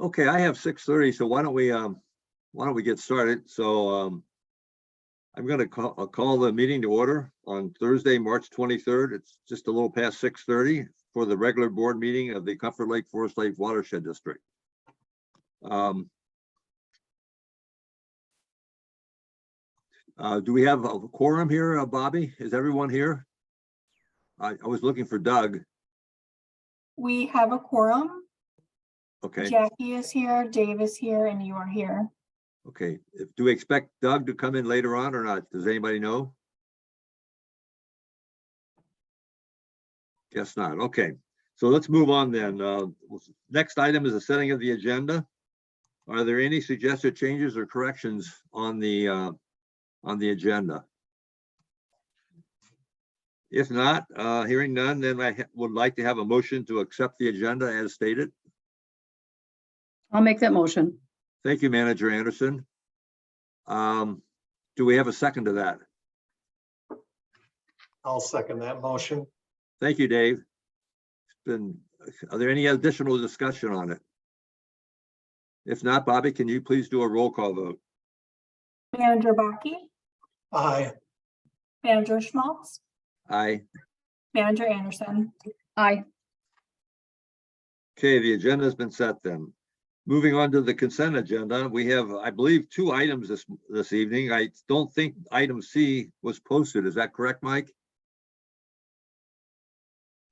Okay, I have 6:30, so why don't we get started? So I'm going to call the meeting to order on Thursday, March 23rd. It's just a little past 6:30 for the regular board meeting of the Comfort Lake Forest Lake Watershed District. Do we have a quorum here, Bobby? Is everyone here? I was looking for Doug. We have a quorum. Okay. Jackie is here, Dave is here, and you are here. Okay. Do we expect Doug to come in later on or not? Does anybody know? Guess not. Okay. So let's move on then. Next item is the setting of the agenda. Are there any suggested changes or corrections on the agenda? If not, hearing none, then I would like to have a motion to accept the agenda as stated. I'll make that motion. Thank you, Manager Anderson. Do we have a second to that? I'll second that motion. Thank you, Dave. Are there any additional discussion on it? If not, Bobby, can you please do a roll call vote? Manager Baki, Aye. Manager Schmaltz, Aye. Manager Anderson. Aye. Okay, the agenda has been set then. Moving on to the consent agenda, we have, I believe, 2 items this evening. I don't think item C was posted. Is that correct, Mike?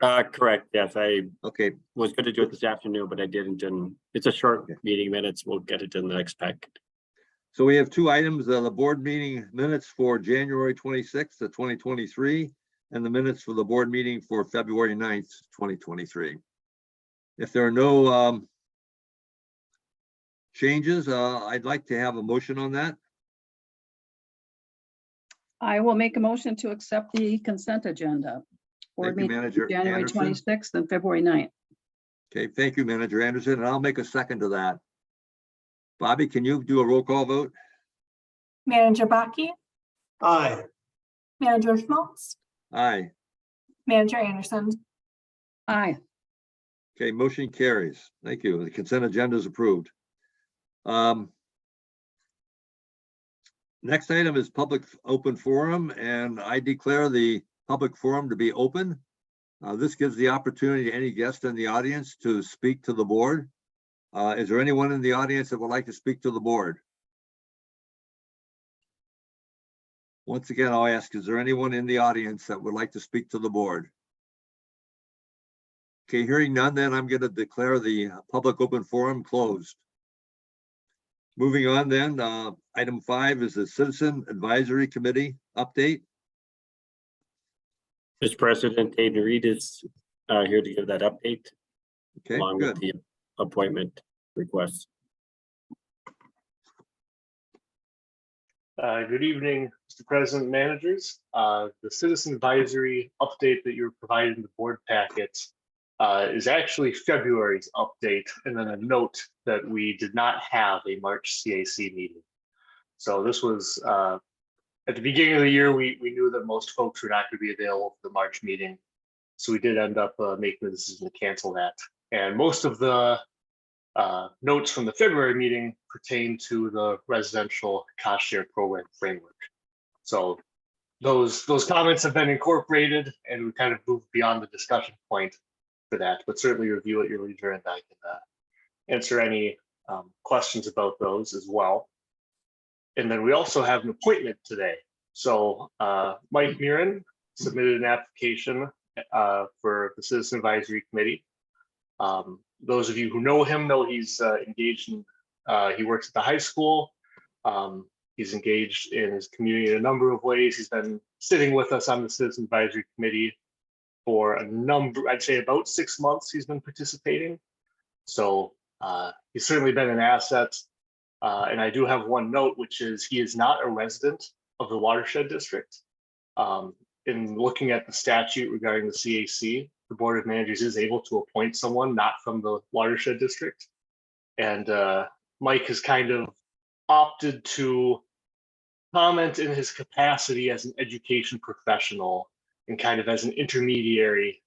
Correct. Yes, I Okay, was going to do it this afternoon, but I didn't. And it's a short meeting minutes. We'll get it in the next packet. so we have 2 items, the board meeting minutes for January 26th of 2023 and the minutes for the board meeting for February 9th, 2023. If there are no changes, I'd like to have a motion on that. I will make a motion to accept the consent agenda. Board Thank you, meeting Manager January Anderson. 26th and February 9th. Okay, thank you, Manager Anderson, and I'll make a second to that. Bobby, can you do a roll call vote? Manager Baki, Aye. Manager Schmaltz, Aye. Manager Anderson. Aye. Okay, motion carries. Thank you. The consent agenda is approved. Next item is public open forum, and I declare the public forum to be open. This gives the opportunity to any guest in the audience to speak to the board. Is there anyone in the audience that would like to speak to the board? Once again, I'll ask, is there anyone in the audience that would like to speak to the board? Okay, hearing none, then I'm going to declare the public open forum closed. Moving on then, item 5 is the Citizen Advisory Committee update. Mr. President, Dave Reed is here to give that update Okay, along good. with the appointment requests. Good evening, Mr. President, managers. The citizen advisory update that you're providing the board packets is actually February's update, and then a note that we did not have a March CAC meeting. So this was at the beginning of the year, we knew that most folks were not going to be available for the March meeting. So we did end up making the decision to cancel that. And most of the notes from the February meeting pertain to the residential cost share program framework. So those comments have been incorporated, and we kind of moved beyond the discussion point for that, but certainly review at your leisure, and I can answer any questions about those as well. And then we also have an appointment today. So Mike Mirren submitted an application for the Citizen Advisory Committee. Those of you who know him know he's engaged in, he works at the high school. He's engaged in his community in a number of ways. He's been sitting with us on the Citizen Advisory Committee for a number, I'd say about 6 months he's been participating. So he's certainly been an asset. And I do have one note, which is he is not a resident of the Watershed District. In looking at the statute regarding the CAC, the Board of Managers is able to appoint someone not from the Watershed District. And Mike has kind of opted to comment in his capacity as an education professional and kind of as an intermediary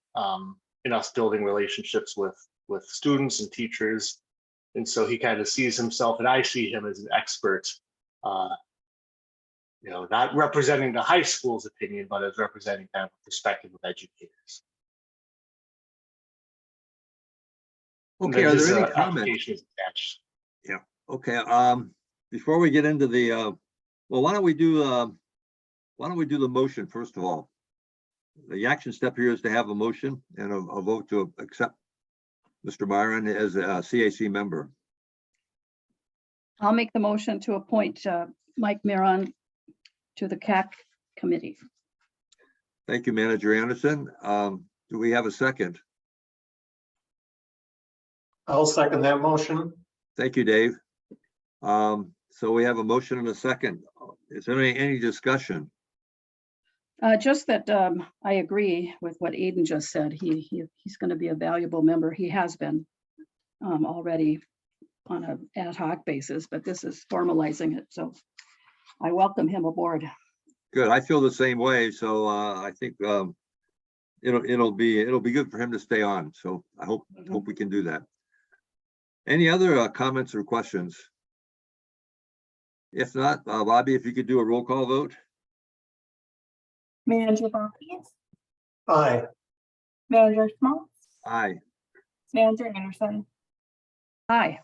in us building relationships with students and teachers And so he kind of sees himself, and I see him as an expert, not representing the high school's opinion, but as representing kind of the perspective of educators. And Okay, then are his, there any comments? application is attached. Okay, before we get into the, well, why don't we do the motion first of all? The action step here is to have a motion and a vote to accept Mr. Myron as a CAC member. I'll make the motion to appoint Mike Miron to the CAC committee. Thank you, Manager Anderson. Do we have a second? I'll second that motion. Thank you, Dave. So we have a motion and a second. Is there any discussion? Just that I agree with what Aiden just said. He's going to be a valuable member. He has been already on an ad hoc basis, but this is formalizing it. So I welcome him aboard. Good. I feel the same way. So I think it'll be good for him to stay on. So I hope we can do that. Any other comments or questions? If not, Bobby, if you could do a roll call vote. Manager Baki, Aye. Manager Schmaltz, Aye. Manager Anderson. Hi.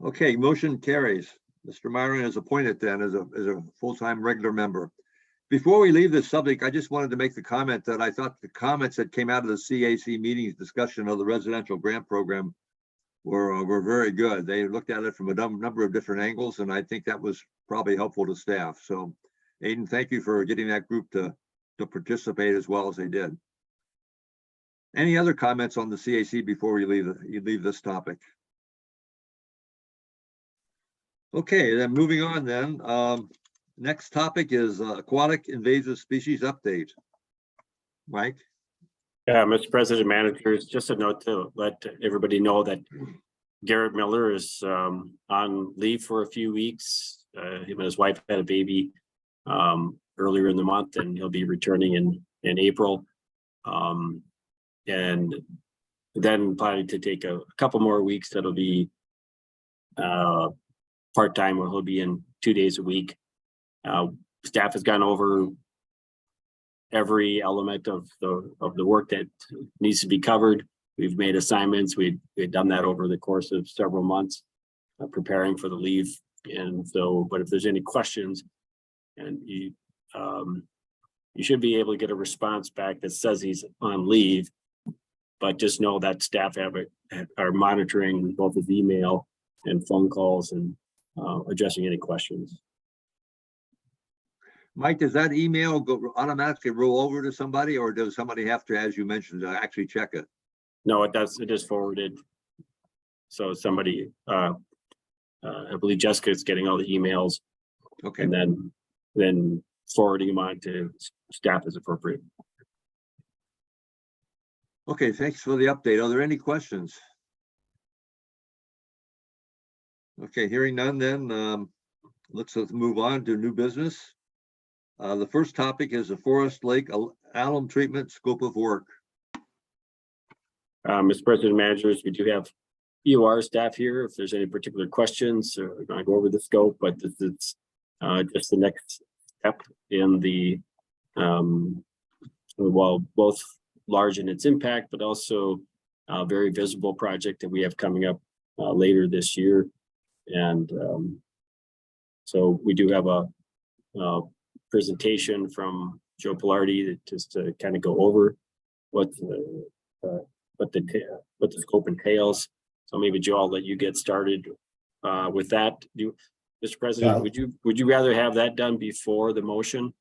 Okay, motion carries. Mr. Myron is appointed then as a full-time regular member. Before we leave this subject, I just wanted to make the comment that I thought the comments that came out of the CAC meetings discussion of the residential grant program were very good. They looked at it from a number of different angles, and I think that was probably helpful to staff. So Aiden, thank you for getting that group to participate as well as they did. Any other comments on the CAC before we leave this topic? Okay, then moving on then. Next topic is aquatic invasive species update. Mike? Yeah, Mr. President, managers, just a note to let everybody know that Garrett Miller is on leave for a few weeks. Him and his wife had a baby earlier in the month, and he'll be returning in April. And then planning to take a couple more weeks. That'll be part-time, where he'll be in 2 days a week. Staff has gone over every element of the work that needs to be covered. We've made assignments. We've done that over the course of several months, preparing for the leave. And so, but if there's any questions, and you should be able to get a response back that says he's on leave, but just know that staff are monitoring both his email and phone calls and addressing any questions. Mike, does that email go automatically roll over to somebody, or does somebody have to, as you mentioned, actually check it? No, it does. It is forwarded. So somebody, I believe Jessica is getting all the emails, Okay, and then forwarding them on to staff as appropriate. okay, thanks for the update. Are there any questions? Okay, hearing none then, let's move on to new business. The first topic is the Forest Lake alum treatment scope of work. Mr. President, managers, we do have EOR staff here. If there's any particular questions, we're going to go over the scope, but this is just the next step in the, well, both large in its impact, but also a very visible project that we have coming up later this year. And so we do have a presentation from Joe Pilardi just to kind of go over what the scope entails. So maybe Joe, I'll let you get started with that. Mr. President, would you rather have that done before the motion?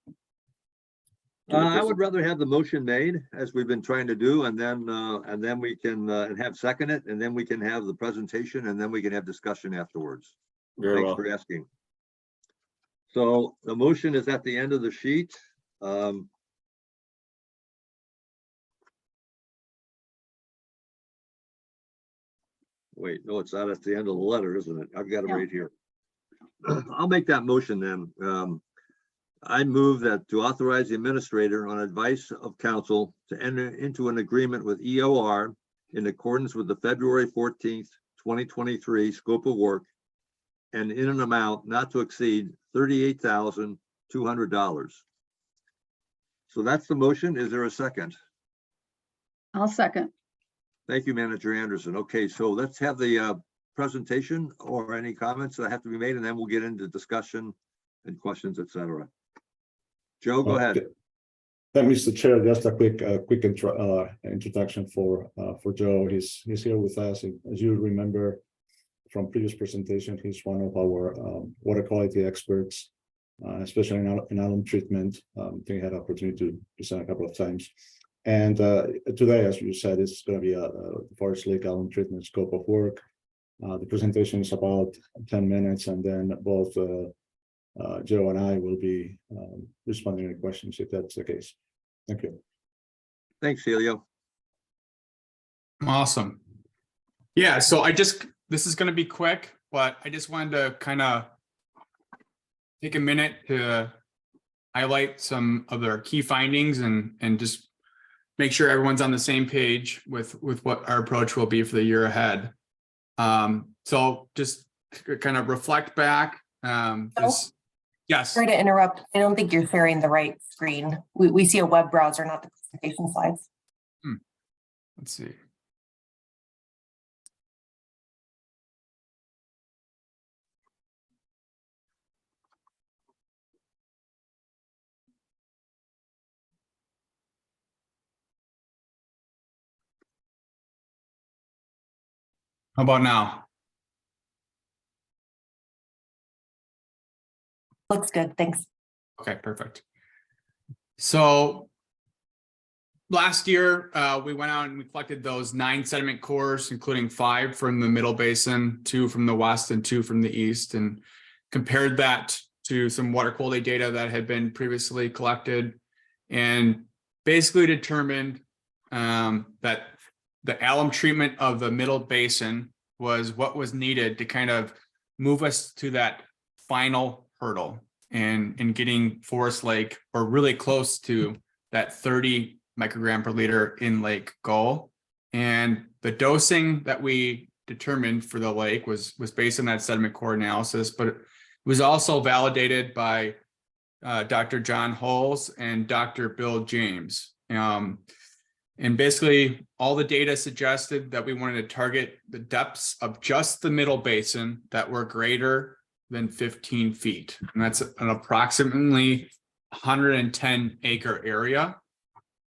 I would rather have the motion made, as we've been trying to do, and then we can have second it, and then we can have the presentation, and then we can have discussion afterwards. Very Thanks well. for asking. So the motion is at the end of the sheet. Wait, no, it's not at the end of the letter, isn't it? I've got it Yeah. right here. I'll make that motion then. I move that to authorize the administrator on advice of council to enter into an agreement with EOR in accordance with the February 14th, 2023 scope of work and in an amount not to exceed $38,200. So that's the motion. Is there a second? I'll second. Thank you, Manager Anderson. Okay, so let's have the presentation or any comments that have to be made, and then we'll get into discussion and questions, et cetera. Joe, go ahead. Thank Mr. Chair. Just a quick introduction for Joe. He's here with us. As you remember from previous presentation, he's one of our water quality experts, especially in alum treatment. I think I had an opportunity to present a couple of times. And today, as you said, it's going to be a Forest Lake alum treatment scope of work. The presentation is about 10 minutes, and then both Joe and I will be responding to questions if that's the case. Thank you. Thanks, Helio. Awesome. Yeah, so this is going to be quick, but I just wanted to kind of take a minute to highlight some of their key findings and just make sure everyone's on the same page with what our approach will be for the year ahead. So just kind of reflect back. Yes. Sorry to interrupt. I don't think you're sharing the right screen. We see a web browser, not the presentation slides. Let's see. How about now? Looks good. Thanks. Okay, perfect. So last year, we went out and we collected those 9 sediment cores, including 5 from the middle basin, 2 from the west and 2 from the east, and compared that to some water quality data that had been previously collected, and basically determined that the alum treatment of the middle basin was what was needed to kind of move us to that final hurdle and getting Forest Lake, or really close to that 30 microgram per liter in lake goal. And the dosing that we determined for the lake was based on that sediment core analysis, but it was also validated by Dr. John Hulls and Dr. Bill James. And basically all the data suggested that we wanted to target the depths of just the middle basin that were greater than 15 feet. And that's an approximately 110 acre area.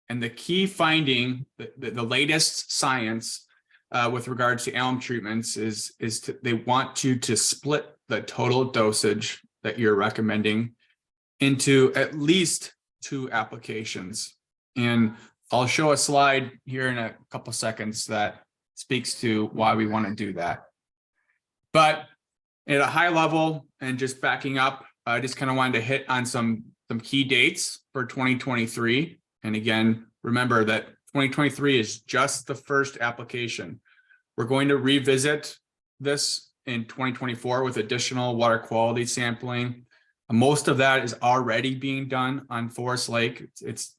And the key finding, the latest science with regards to alum treatments is they want you to split the total dosage that you're recommending into at least 2 applications. And I'll show a slide here in a couple seconds that speaks to why we want to do that. But at a high level, and just backing up, I just kind of wanted to hit on some key dates for 2023. And again, remember that 2023 is just the first application. We're going to revisit this in 2024 with additional water quality sampling. Most of that is already being done on Forest Lake.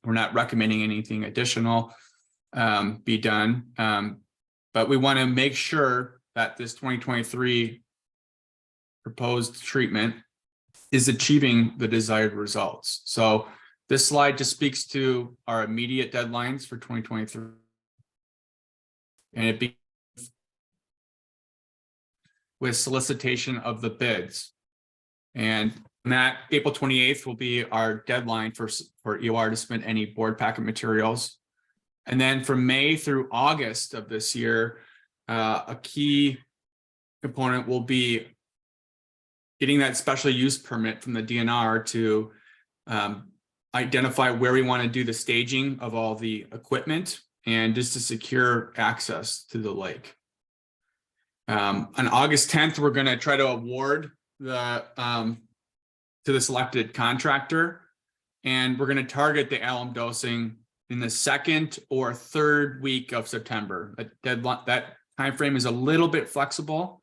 We're not recommending anything additional be done, but we want to make sure that this 2023 proposed treatment is achieving the desired results. So this slide just speaks to our immediate deadlines for 2023, and it begins with solicitation of the bids. And that April 28th will be our deadline for EOR to submit any board packet materials. And then from May through August of this year, a key component will be getting that special use permit from the DNR to identify where we want to do the staging of all the equipment and just to secure access to the lake. On August 10th, we're going to try to award the to the selected contractor, and we're going to target the alum dosing in the 2nd or 3rd week of September. That time frame is a little bit flexible,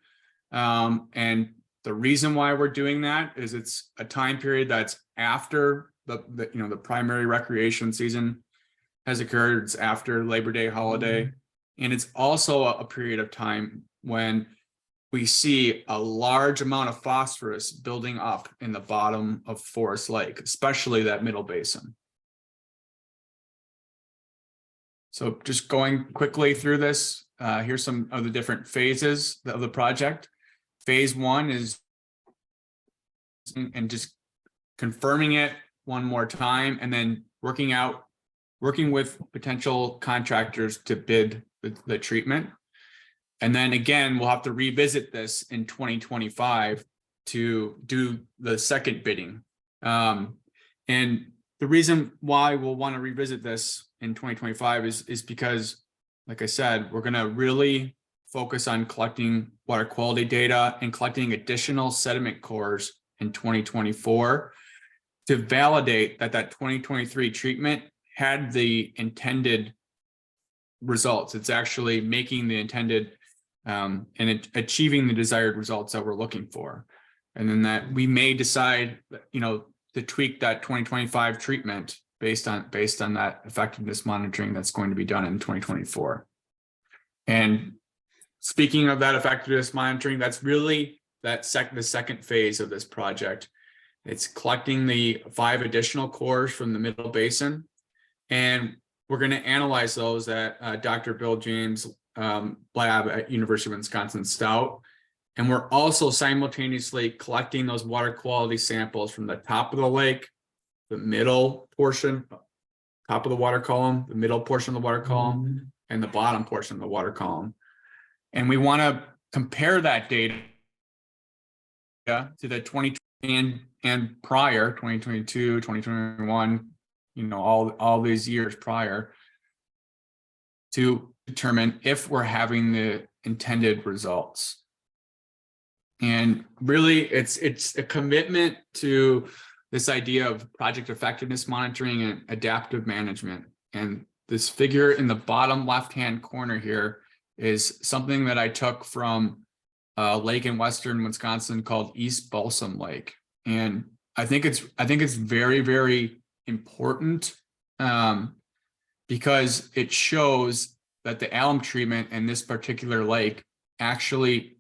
and the reason why we're doing that is it's a time period that's after the primary recreation season has occurred. It's after Labor Day holiday, and it's also a period of time when we see a large amount of phosphorus building up in the bottom of Forest Lake, especially that middle basin. So just going quickly through this, here's some of the different phases of the project. Phase 1 is, and just confirming it one more time, and then working with potential contractors to bid the treatment. And then again, we'll have to revisit this in 2025 to do the second bidding. And the reason why we'll want to revisit this in 2025 is because, like I said, we're going to really focus on collecting water quality data and collecting additional sediment cores in 2024 to validate that 2023 treatment had the intended results. It's actually making the intended and achieving the desired results that we're looking for. And then that we may decide, to tweak that 2025 treatment based on that effectiveness monitoring that's going to be done in 2024. And speaking of that effectiveness monitoring, that's really the second phase of this project. It's collecting the 5 additional cores from the middle basin, and we're going to analyze those at Dr. Bill James lab at University of Wisconsin-Stout. And we're also simultaneously collecting those water quality samples from the top of the lake, the middle portion, top of the water column, the middle portion of the water column, and the bottom portion of the water column. And we want to compare that data to the 2020 and prior, 2022, 2021, all these years prior, to determine if we're having the intended results. And really, it's a commitment to this idea of project effectiveness monitoring and adaptive management. And this figure in the bottom left-hand corner here is something that I took from a lake in western Wisconsin called East Balsam Lake. And I think it's very, very important because it shows that the alum treatment in this particular lake actually,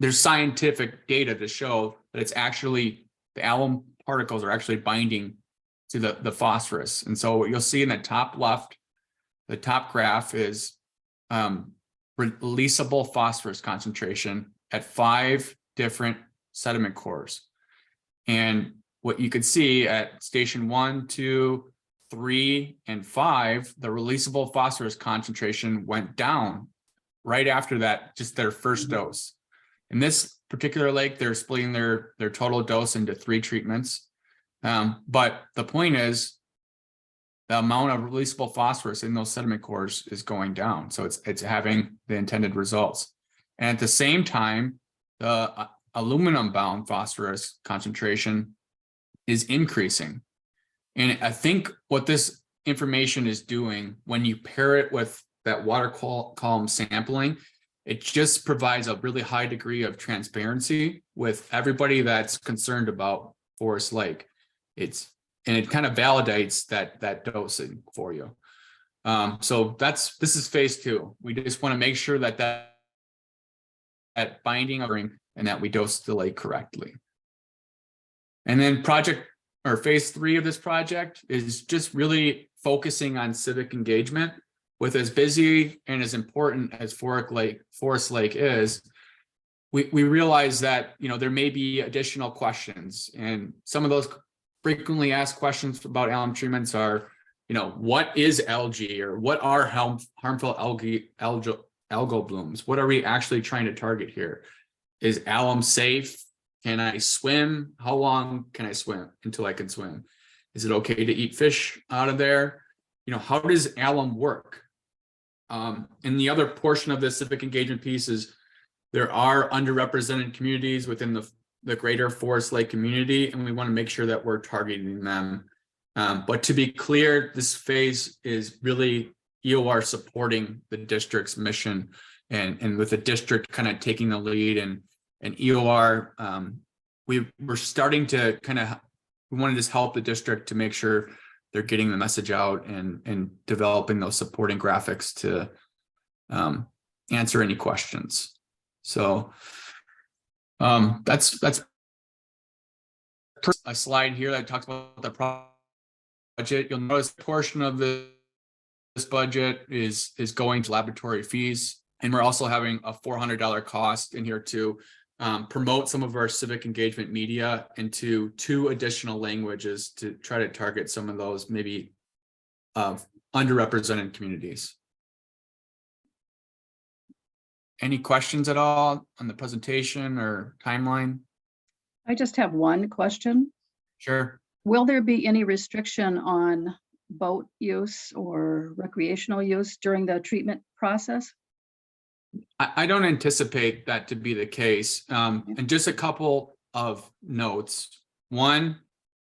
there's scientific data to show that it's actually, the alum particles are actually binding to the phosphorus. And so what you'll see in the top left, the top graph is releasable phosphorus concentration at 5 different sediment cores. And what you could see at station 1, 2, 3, and 5, the releasable phosphorus concentration went down right after that, just their first dose. In this particular lake, they're splitting their total dose into 3 treatments. But the point is, the amount of releasable phosphorus in those sediment cores is going down. So it's having the intended results. And at the same time, the aluminum-bound phosphorus concentration is increasing. And I think what this information is doing, when you pair it with that water column sampling, it just provides a really high degree of transparency with everybody that's concerned about Forest Lake. And it kind of validates that dosing for you. So this is phase 2. We just want to make sure that binding and that we dose the lake correctly. And then phase 3 of this project is just really focusing on civic engagement. With as busy and as important as Forest Lake is, we realize that there may be additional questions, and some of those frequently asked questions about alum treatments are, what is algae, or what are harmful algal blooms? What are we actually trying to target here? Is alum safe? Can I swim? How long can I swim until I can swim? Is it okay to eat fish out of there? How does alum work? And the other portion of this civic engagement piece is there are underrepresented communities within the greater Forest Lake community, and we want to make sure that we're targeting them. But to be clear, this phase is really EOR supporting the district's mission, and with the district kind of taking the lead, and EOR, we're starting to we want to just help the district to make sure they're getting the message out and developing those supporting graphics to answer any questions. So that's a slide here that talks about the budget. You'll notice a portion of this budget is going to laboratory fees. And we're also having a $400 cost in here to promote some of our civic engagement media into 2 additional languages to try to target some of those maybe underrepresented communities. Any questions at all on the presentation or timeline? I just have one question. Sure. Will there be any restriction on boat use or recreational use during the treatment process? I don't anticipate that to be the case. And just a couple of notes. One,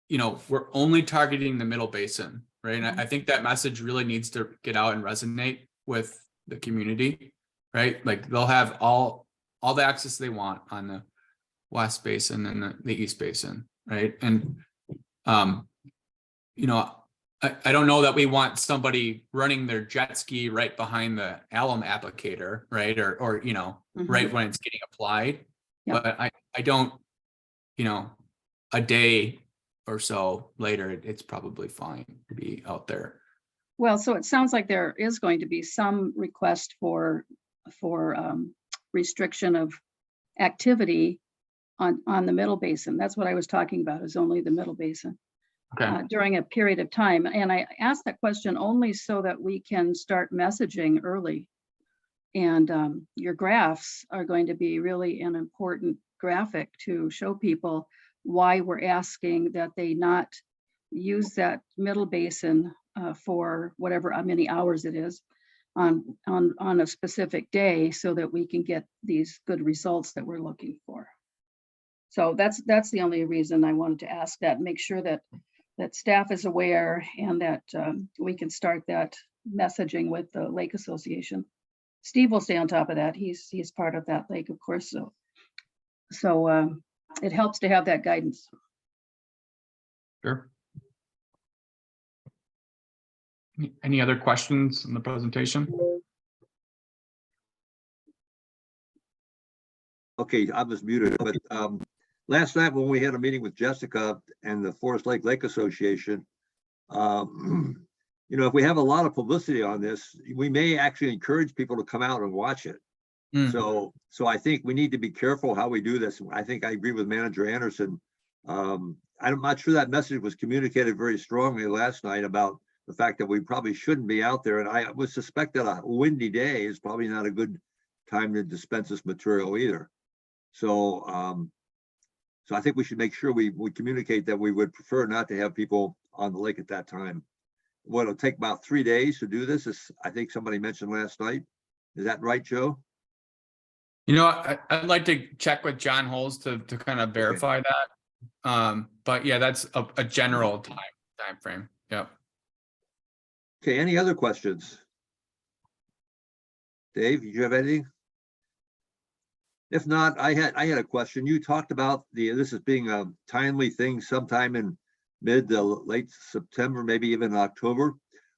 we're only targeting the Middle Basin, right? And I think that message really needs to get out and resonate with the community, right? Like they'll have all the access they want on the West Basin and the East Basin, right? And I don't know that we want somebody running their jet ski right behind the alum applicator, right? Or right when it's getting applied. Yeah. But I don't, a day or so later, it's probably fine to be out there. Well, so it sounds like there is going to be some request for restriction of activity on the Middle Basin. That's what I was talking about, is only the Middle Basin. Okay. During a period of time. And I asked that question only so that we can start messaging early. And your graphs are going to be really an important graphic to show people why we're asking that they not use that Middle Basin for whatever how many hours it is on a specific day, so that we can get these good results that we're looking for. So that's the only reason I wanted to ask that, make sure that staff is aware and that we can start that messaging with the Lake Association. Steve will stay on top of that. He's part of that lake, of course. So it helps to have that guidance. Sure. Any other questions on the presentation? Okay, I was muted, but last night when we had a meeting with Jessica and the Forest Lake Association, if we have a lot of publicity on this, we may actually encourage people to come out and watch it. So I think we need to be careful how we do this. I think I agree with Manager Anderson. I'm not sure that message was communicated very strongly last night about the fact that we probably shouldn't be out there. And I would suspect that a windy day is probably not a good time to dispense this material either. So I think we should make sure we communicate that we would prefer not to have people on the lake at that time. Well, it'll take about 3 days to do this, as I think somebody mentioned last night. Is that right, Joe? I'd like to check with John Holes to kind of verify that. But yeah, that's a general time frame. Yep. Okay, any other questions? Dave, did you have anything? If not, I had a question. You talked about this as being a timely thing sometime in mid to late September, maybe even October.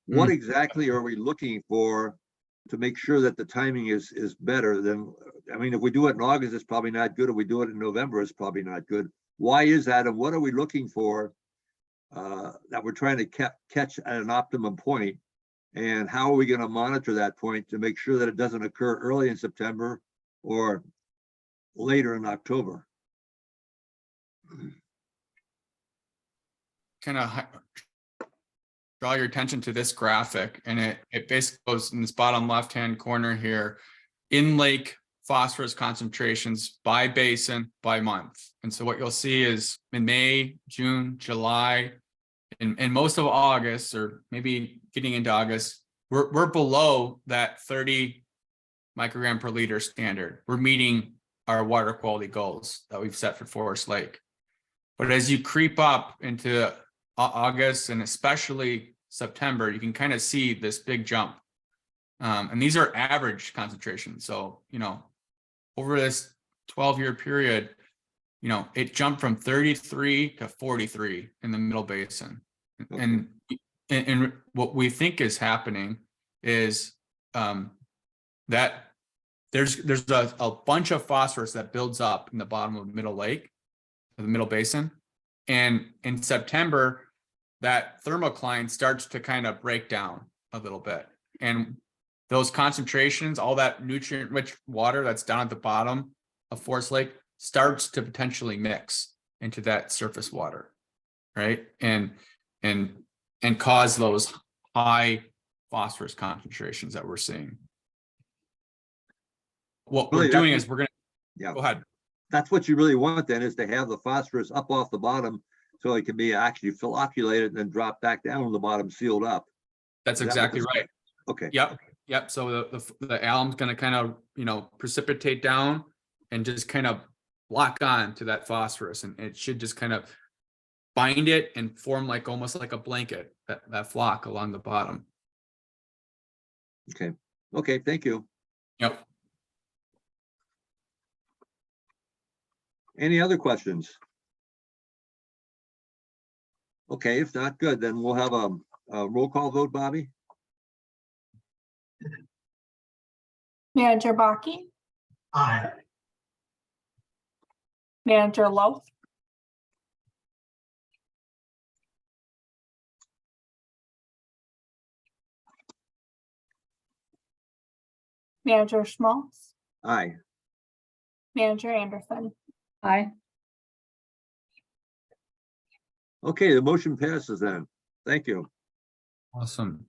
What exactly are we looking for to make sure that the timing is better than, I mean, if we do it in August, it's probably not good. If we do it in November, it's probably not good. Why is that? And what are we looking for that we're trying to catch at an optimum point? And how are we going to monitor that point to make sure that it doesn't occur early in September or later in October? Kind of draw your attention to this graphic, and it basically goes in this bottom left-hand corner here, in lake phosphorus concentrations by basin by month. And so what you'll see is in May, June, July, and most of August, or maybe getting into August, we're below that 30 microgram per liter standard. We're meeting our water quality goals that we've set for Forest Lake. But as you creep up into August and especially September, you can kind of see this big jump. And these are average concentrations. So, over this 12-year period, it jumped from 33 to 43 in the Middle Basin. And what we think is happening is that there's a bunch of phosphorus that builds up in the bottom of Middle Lake, the Middle Basin. And in September, that thermocline starts to kind of break down a little bit. And those concentrations, all that nutrient-rich water that's down at the bottom of Forest Lake starts to potentially mix into that surface water, right? And cause those high phosphorus concentrations that we're seeing. What Really, we're doing that's- is we're gonna, Yeah. go ahead. That's what you really want then, is to have the phosphorus up off the bottom so it can be actually flocculated and then drop back down on the bottom sealed up. That's Is that what exactly this- right. Okay, Yep. So the alum's gonna kind of, precipitate down and just kind of lock on to that phosphorus, and it should just kind of bind it and form like almost like a blanket, that flock along the bottom. okay, thank you. Yep. Any other questions? Okay, if not, good, then we'll have a roll call vote, Bobby? Manager Baki, Aye. Manager Lowe, Manager Schmaltz, Aye. Manager Anderson. Aye. Okay, the motion passes then. Thank you. Awesome.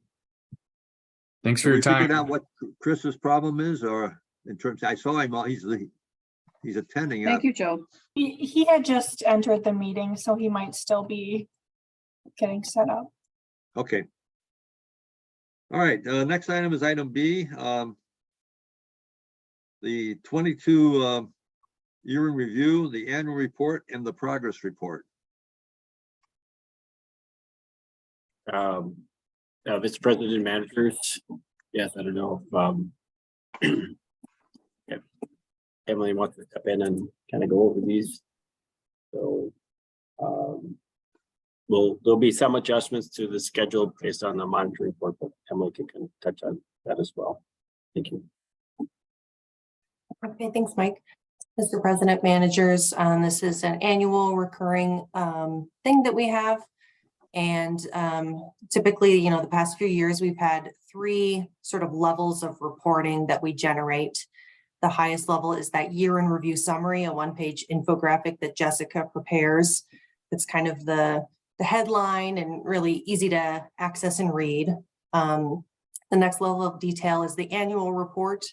Thanks for Have your we figured time. out what Chris's problem is, or in terms, I saw him, he's attending. Thank you, Joe. He had just entered the meeting, so he might still be getting set up. Okay. All right, next item is item B. The 22 year in review, the annual report and the progress report. Mr. President and managers, yes, I don't know if if Emily wants to step in and kind of go over these. So there'll be some adjustments to the schedule based on the monitoring report, but Emily can kind of touch on that as well. Thank you. Okay, thanks, Mike. Mr. President, managers, this is an annual recurring thing that we have. And typically, the past few years, we've had 3 sort of levels of reporting that we generate. The highest level is that year in review summary, a 1-page infographic that Jessica prepares. It's kind of the headline and really easy to access and read. The next level of detail is the annual report.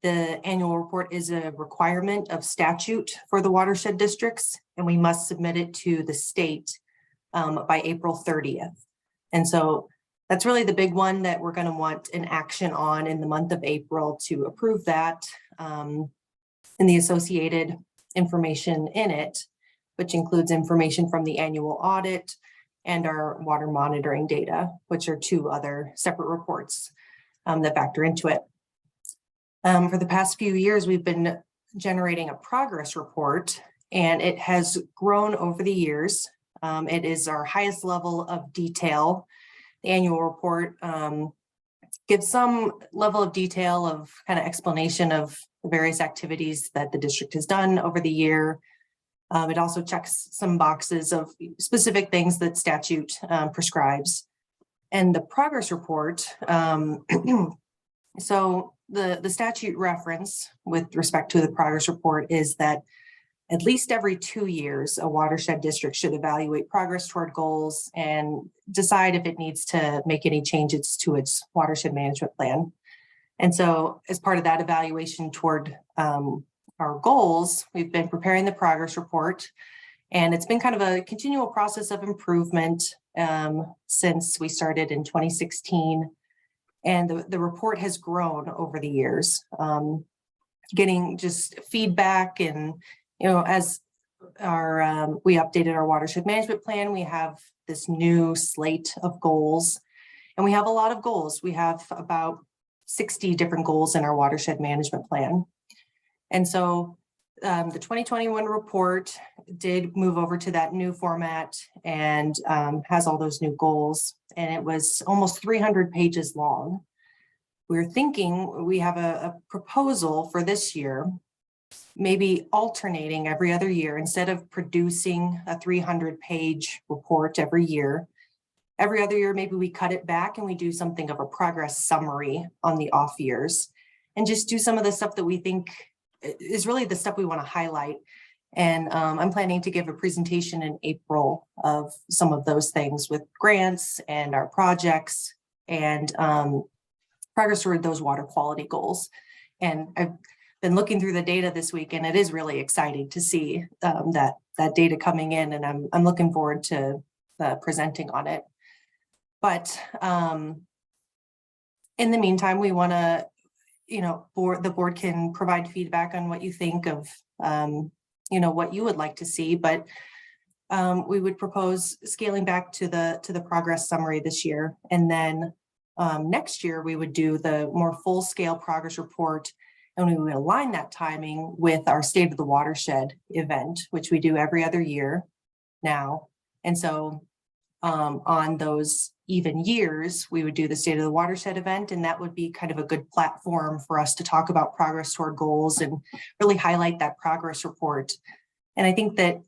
The annual report is a requirement of statute for the watershed districts, and we must submit it to the state by April 30th. And so that's really the big one that we're going to want an action on in the month of April to approve that, and the associated information in it, which includes information from the annual audit and our water monitoring data, which are 2 other separate reports that factor into it. For the past few years, we've been generating a progress report, and it has grown over the years. It is our highest level of detail. The annual report gives some level of detail of kind of explanation of the various activities that the district has done over the year. It also checks some boxes of specific things that statute prescribes. And the progress report, so the statute reference with respect to the progress report is that at least every 2 years, a watershed district should evaluate progress toward goals and decide if it needs to make any changes to its watershed management plan. And so as part of that evaluation toward our goals, we've been preparing the progress report, and it's been kind of a continual process of improvement since we started in 2016. And the report has grown over the years, getting just feedback. And as we updated our watershed management plan, we have this new slate of goals, and we have a lot of goals. We have about 60 different goals in our watershed management plan. And so the 2021 report did move over to that new format and has all those new goals, and it was almost 300 pages long. we're thinking we have a proposal for this year, maybe alternating every other year instead of producing a 300-page report every year. Every other year, maybe we cut it back and we do something of a progress summary on the off years and just do some of the stuff that we think is really the stuff we want to highlight. And I'm planning to give a presentation in April of some of those things with grants and our projects and progress toward those water quality goals. And I've been looking through the data this week, and it is really exciting to see that data coming in, and I'm looking forward to presenting on it. But in the meantime, we want to, the board can provide feedback on what you think of, what you would like to see. But we would propose scaling back to the progress summary this year, and then next year we would do the more full-scale progress report, and we would align that timing with our State of the Watershed event, which we do every other year now. And so on those even years, we would do the State of the Watershed event, and that would be kind of a good platform for us to talk about progress toward goals and really highlight that progress report. And I think that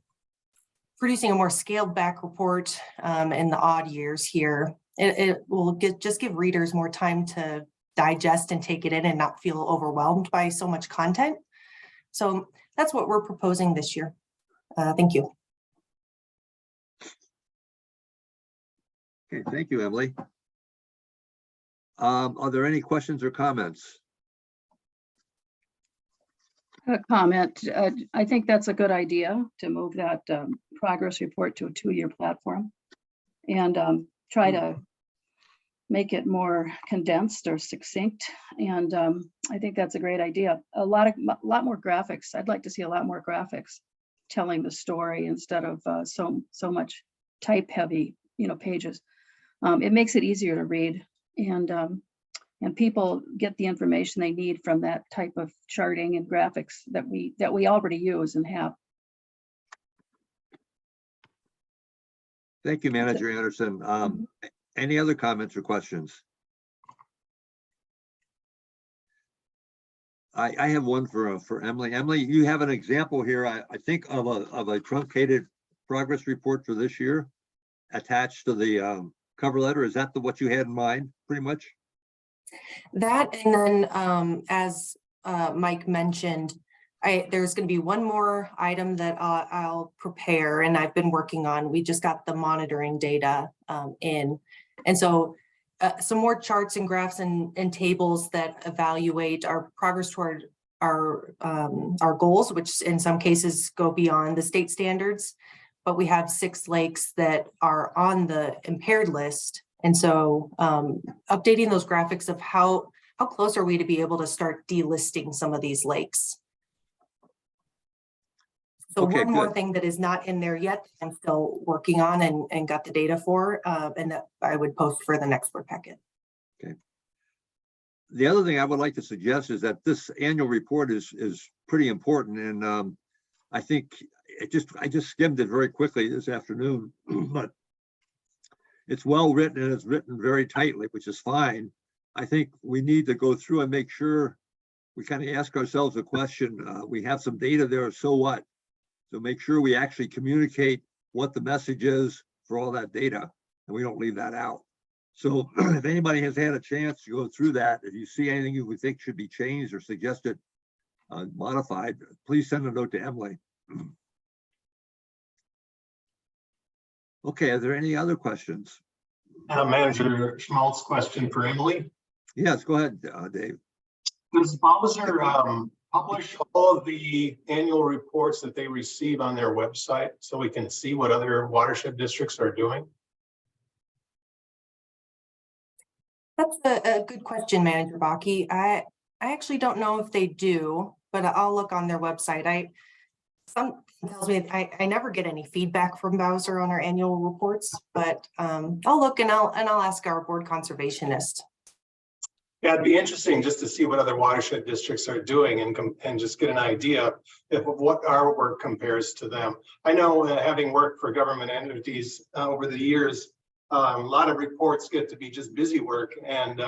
producing a more scaled back report in the odd years here, it will just give readers more time to digest and take it in and not feel overwhelmed by so much content. So that's what we're proposing this year. Thank you. Okay, thank you, Emily. Are there any questions or comments? A comment. I think that's a good idea to move that progress report to a 2-year platform and try to make it more condensed or succinct. And I think that's a great idea. A lot more graphics. I'd like to see a lot more graphics telling the story instead of so much type heavy, pages. It makes it easier to read, and people get the information they need from that type of charting and graphics that we already use and have. Thank you, Manager Anderson. Any other comments or questions? I have one for Emily. Emily, you have an example here, I think, of a truncated progress report for this year attached to the cover letter. Is that what you had in mind, pretty much? That, and then as Mike mentioned, there's going to be one more item that I'll prepare, and I've been working on. We just got the monitoring data in, and so some more charts and graphs and tables that evaluate our progress toward our goals, which in some cases go beyond the state standards. But we have 6 lakes that are on the impaired list. And so updating those graphics of how close are we to be able to start delisting some of these lakes. So Okay, one more good. thing that is not in there yet, I'm still working on and got the data for, and that I would post for the next board packet. Okay. The other thing I would like to suggest is that this annual report is pretty important, and I think I just skimmed it very quickly this afternoon, but it's well written and it's written very tightly, which is fine. I think we need to go through and make sure we kind of ask ourselves a question. We have some data there, so what? So make sure we actually communicate what the message is for all that data, and we don't leave that out. So if anybody has had a chance to go through that, if you see anything you would think should be changed or suggested, modified, please send a note to Emily. Okay, are there any other questions? Manager Schmaltz, question for Emily. Yes, go ahead, Dave. Does Bowser publish all of the annual reports that they receive on their website so we can see what other watershed districts are doing? That's a good question, Manager Bakke. I actually don't know if they do, but I'll look on their website. Some tells me I never get any feedback from Bowser on our annual reports, but I'll look and I'll ask our board conservationist. Yeah, it'd be interesting just to see what other watershed districts are doing and just get an idea of what our work compares to them. I know having worked for government entities over the years, a lot of reports get to be just busy work, and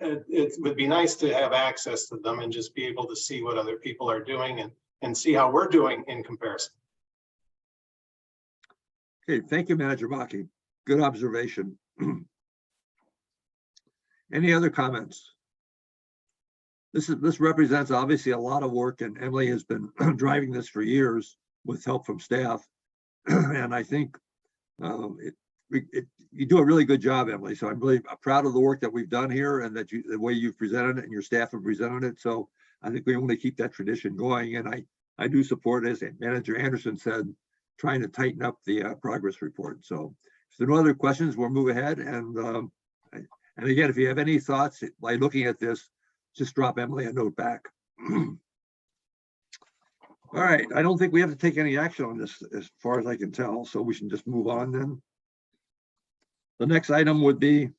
it would be nice to have access to them and just be able to see what other people are doing and see how we're doing in comparison. Okay, thank you, Manager Baki. Good observation. Any other comments? This represents obviously a lot of work, and Emily has been driving this for years with help from staff. And I think you do a really good job, Emily. So I'm really proud of the work that we've done here and that the way you've presented it and your staff have presented it. So I think we want to keep that tradition going. And I do support, as Manager Anderson said, trying to tighten up the progress report. So if there are no other questions, we'll move ahead. And again, if you have any thoughts by looking at this, just drop Emily a note back. All right, I don't think we have to take any action on this as far as I can tell, so we should just move on then. The next item would be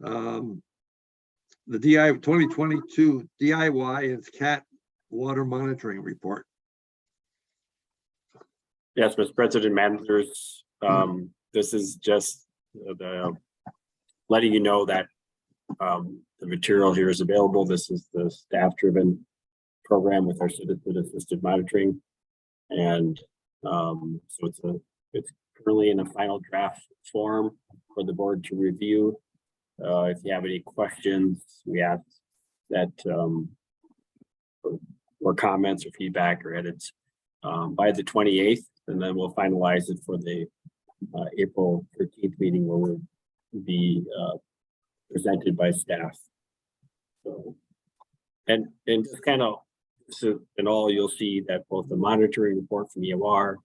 the DI 2022 DIY and CAT water monitoring report. Yes, Mr. President, managers, this is just the letting you know that the material here is available. This is the staff-driven program with our citizen-assisted monitoring, and so it's currently in a final draft form for the board to review. If you have any questions, we ask that or comments or feedback or edits by the 28th, and then we'll finalize it for the April 13th meeting where we'll be presented by staff. So, and just kind of, so in all, you'll see that both the monitoring report from EOR,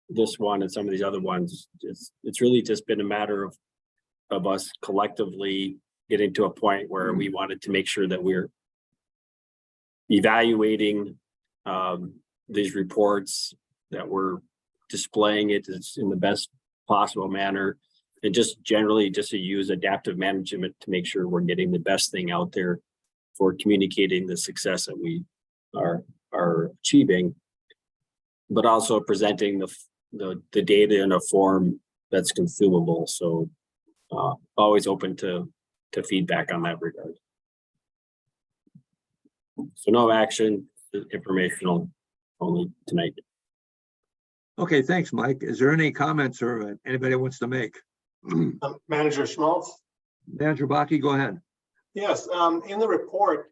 this one and some of these other ones, it's really just been a matter of us collectively getting to a point where we wanted to make sure that we're evaluating these reports, that we're displaying it in the best possible manner, and just generally just to use adaptive management to make sure we're getting the best thing out there for communicating the success that we are achieving, but also presenting the data in a form that's consumable. So always open to feedback on that regard. So no action, informational only tonight. Okay, thanks, Mike. Is there any comments or anybody wants to make? Manager Schmaltz? Manager Baki, go ahead. Yes, in the report,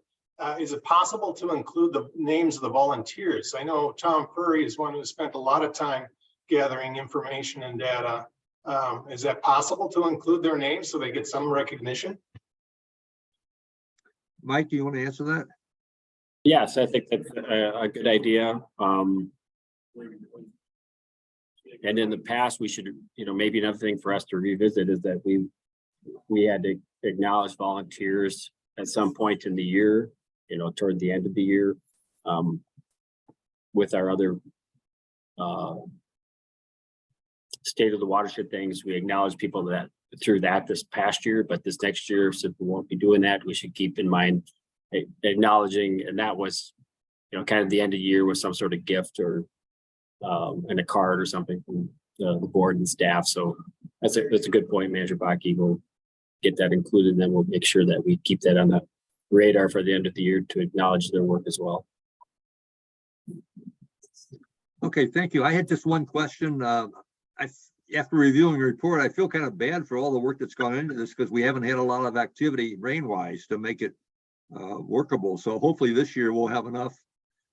is it possible to include the names of the volunteers? I know Tom Purry is one who spent a lot of time gathering information and data. Is that possible to include their names so they get some recognition? Mike, do you want to answer that? Yes, I think that's a good idea. And in the past, we should, maybe another thing for us to revisit is that we had to acknowledge volunteers at some point in the year, toward the end of the year, with our other state of the watershed things. We acknowledge people that through that this past year, but this next year, since we won't be doing that, we should keep in mind acknowledging, and that was, kind of the end of the year with some sort of gift or and a card or something from the board and staff. So that's a good point, Manager Baki. We'll get that included, and then we'll make sure that we keep that on the radar for the end of the year to acknowledge their work as well. Okay, thank you. I had just one question. After reviewing the report, I feel kind of bad for all the work that's gone into this because we haven't had a lot of activity rain-wise to make it workable. So hopefully this year we'll have enough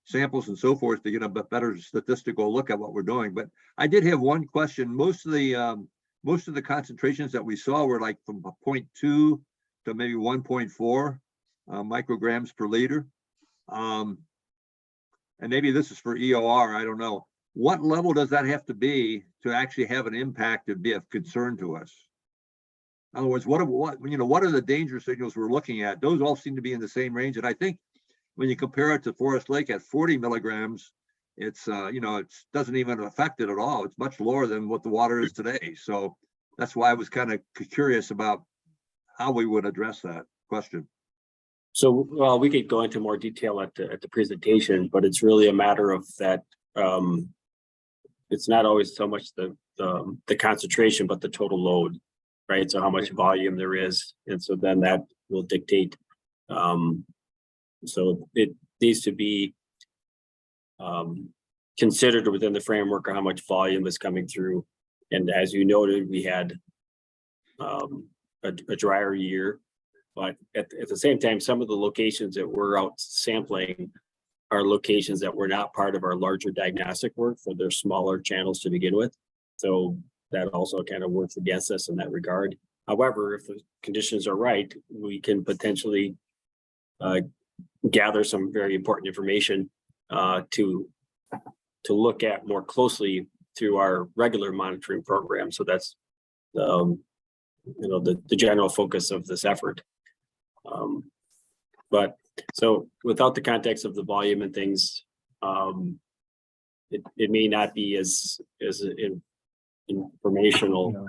samples and so forth to get a better statistical look at what we're doing. But I did have one question. Most of the concentrations that we saw were like from 0.2 to maybe 1.4 micrograms per liter. And maybe this is for EOR, I don't know. What level does that have to be to actually have an impact and be of concern to us? In other words, what are the danger signals we're looking at? Those all seem to be in the same range. And I think when you compare it to Forest Lake at 40 milligrams, it's, it doesn't even affect it at all. It's much lower than what the water is today. So that's why I was kind of curious about how we would address that question. So, well, we could go into more detail at the presentation, but it's really a matter of that. It's not always so much the concentration, but the total load, right? So how much volume there is. And so then that will dictate. So it needs to be considered within the framework of how much volume is coming through. And as you noted, we had a drier year, but at the same time, some of the locations that we're out sampling are locations that were not part of our larger diagnostic work, for their smaller channels to begin with. So that also kind of works against us in that regard. However, if the conditions are right, we can potentially gather some very important information to look at more closely through our regular monitoring program. So that's the general focus of this effort. But so without the context of the volume and things, it may not be as informational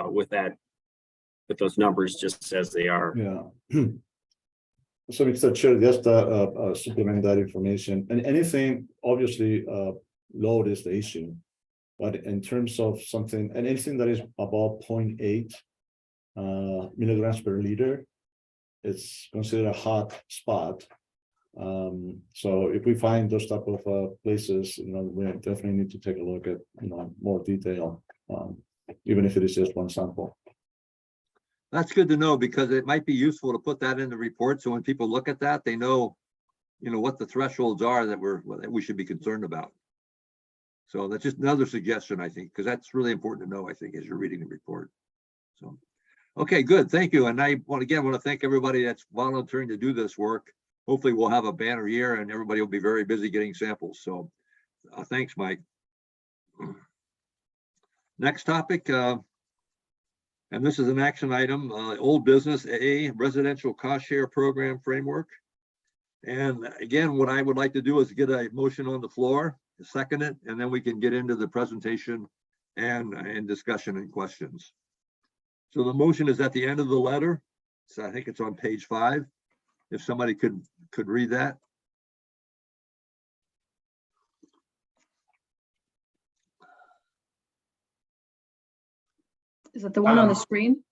with those numbers just as they are. Yeah. So Mr. Chair, just supplement that information, and anything, obviously, load is the issue. But in terms of something, and anything that is above 0.8 milligrams per liter, it's considered a hot spot. So if we find those type of places, we definitely need to take a look at, more detail, even if it is just one sample. That's good to know, because it might be useful to put that in the report. So when people look at that, they know, what the thresholds are that we should be concerned about. So that's just another suggestion, I think, because that's really important to know, I think, as you're reading the report. So, okay, good. Thank you. And I want to thank everybody that's volunteering to do this work. Hopefully we'll have a banner year and everybody will be very busy getting samples. So thanks, Mike. Next topic, and this is an action item, old business, A, residential cost share program framework. And again, what I would like to do is get a motion on the floor, second it, and then we can get into the presentation and discussion and questions. So the motion is at the end of the letter. So I think it's on page 5. If somebody could read that. Is it the one on the screen?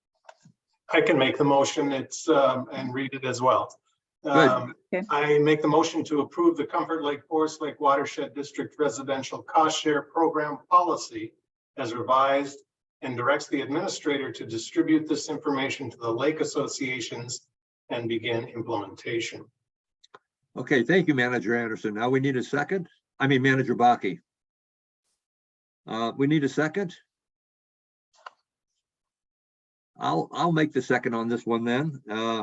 I can make the motion, and read it as well. Okay. I make the motion to approve the Comfort Lake Forest Lake Watershed District Residential Cost Share Program Policy as revised, and directs the administrator to distribute this information to the lake associations and begin implementation. Okay, thank you, Manager Anderson. Now we need a second. Manager Baki. We need a second. I'll make the second on this one then.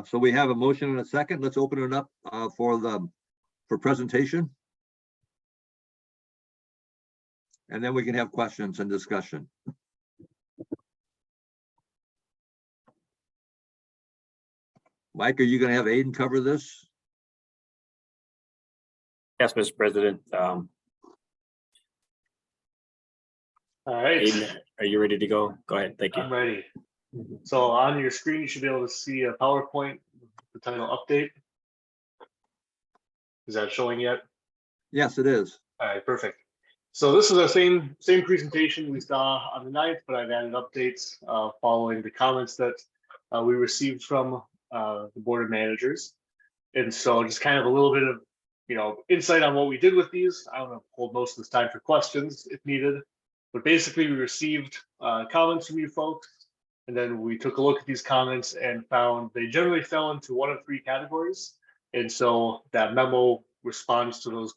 So we have a motion and a second. Let's open it up for presentation. And then we can have questions and discussion. Mike, are you going to have Aiden cover this? Yes, Mr. President. All right, Aiden, are you ready to go? Go ahead. Thank you. I'm ready. So on your screen, you should be able to see a PowerPoint, the title update. Is that showing yet? Yes, it is. All right, perfect. So this is the same presentation we saw on the 9th, but I've added updates following the comments that we received from the Board of Managers. And so just kind of a little bit of, insight on what we did with these. I don't know, hold most of this time for questions if needed, but basically we received comments from you folks. And then we took a look at these comments and found they generally fell into one of 3 categories. And so that memo responds to those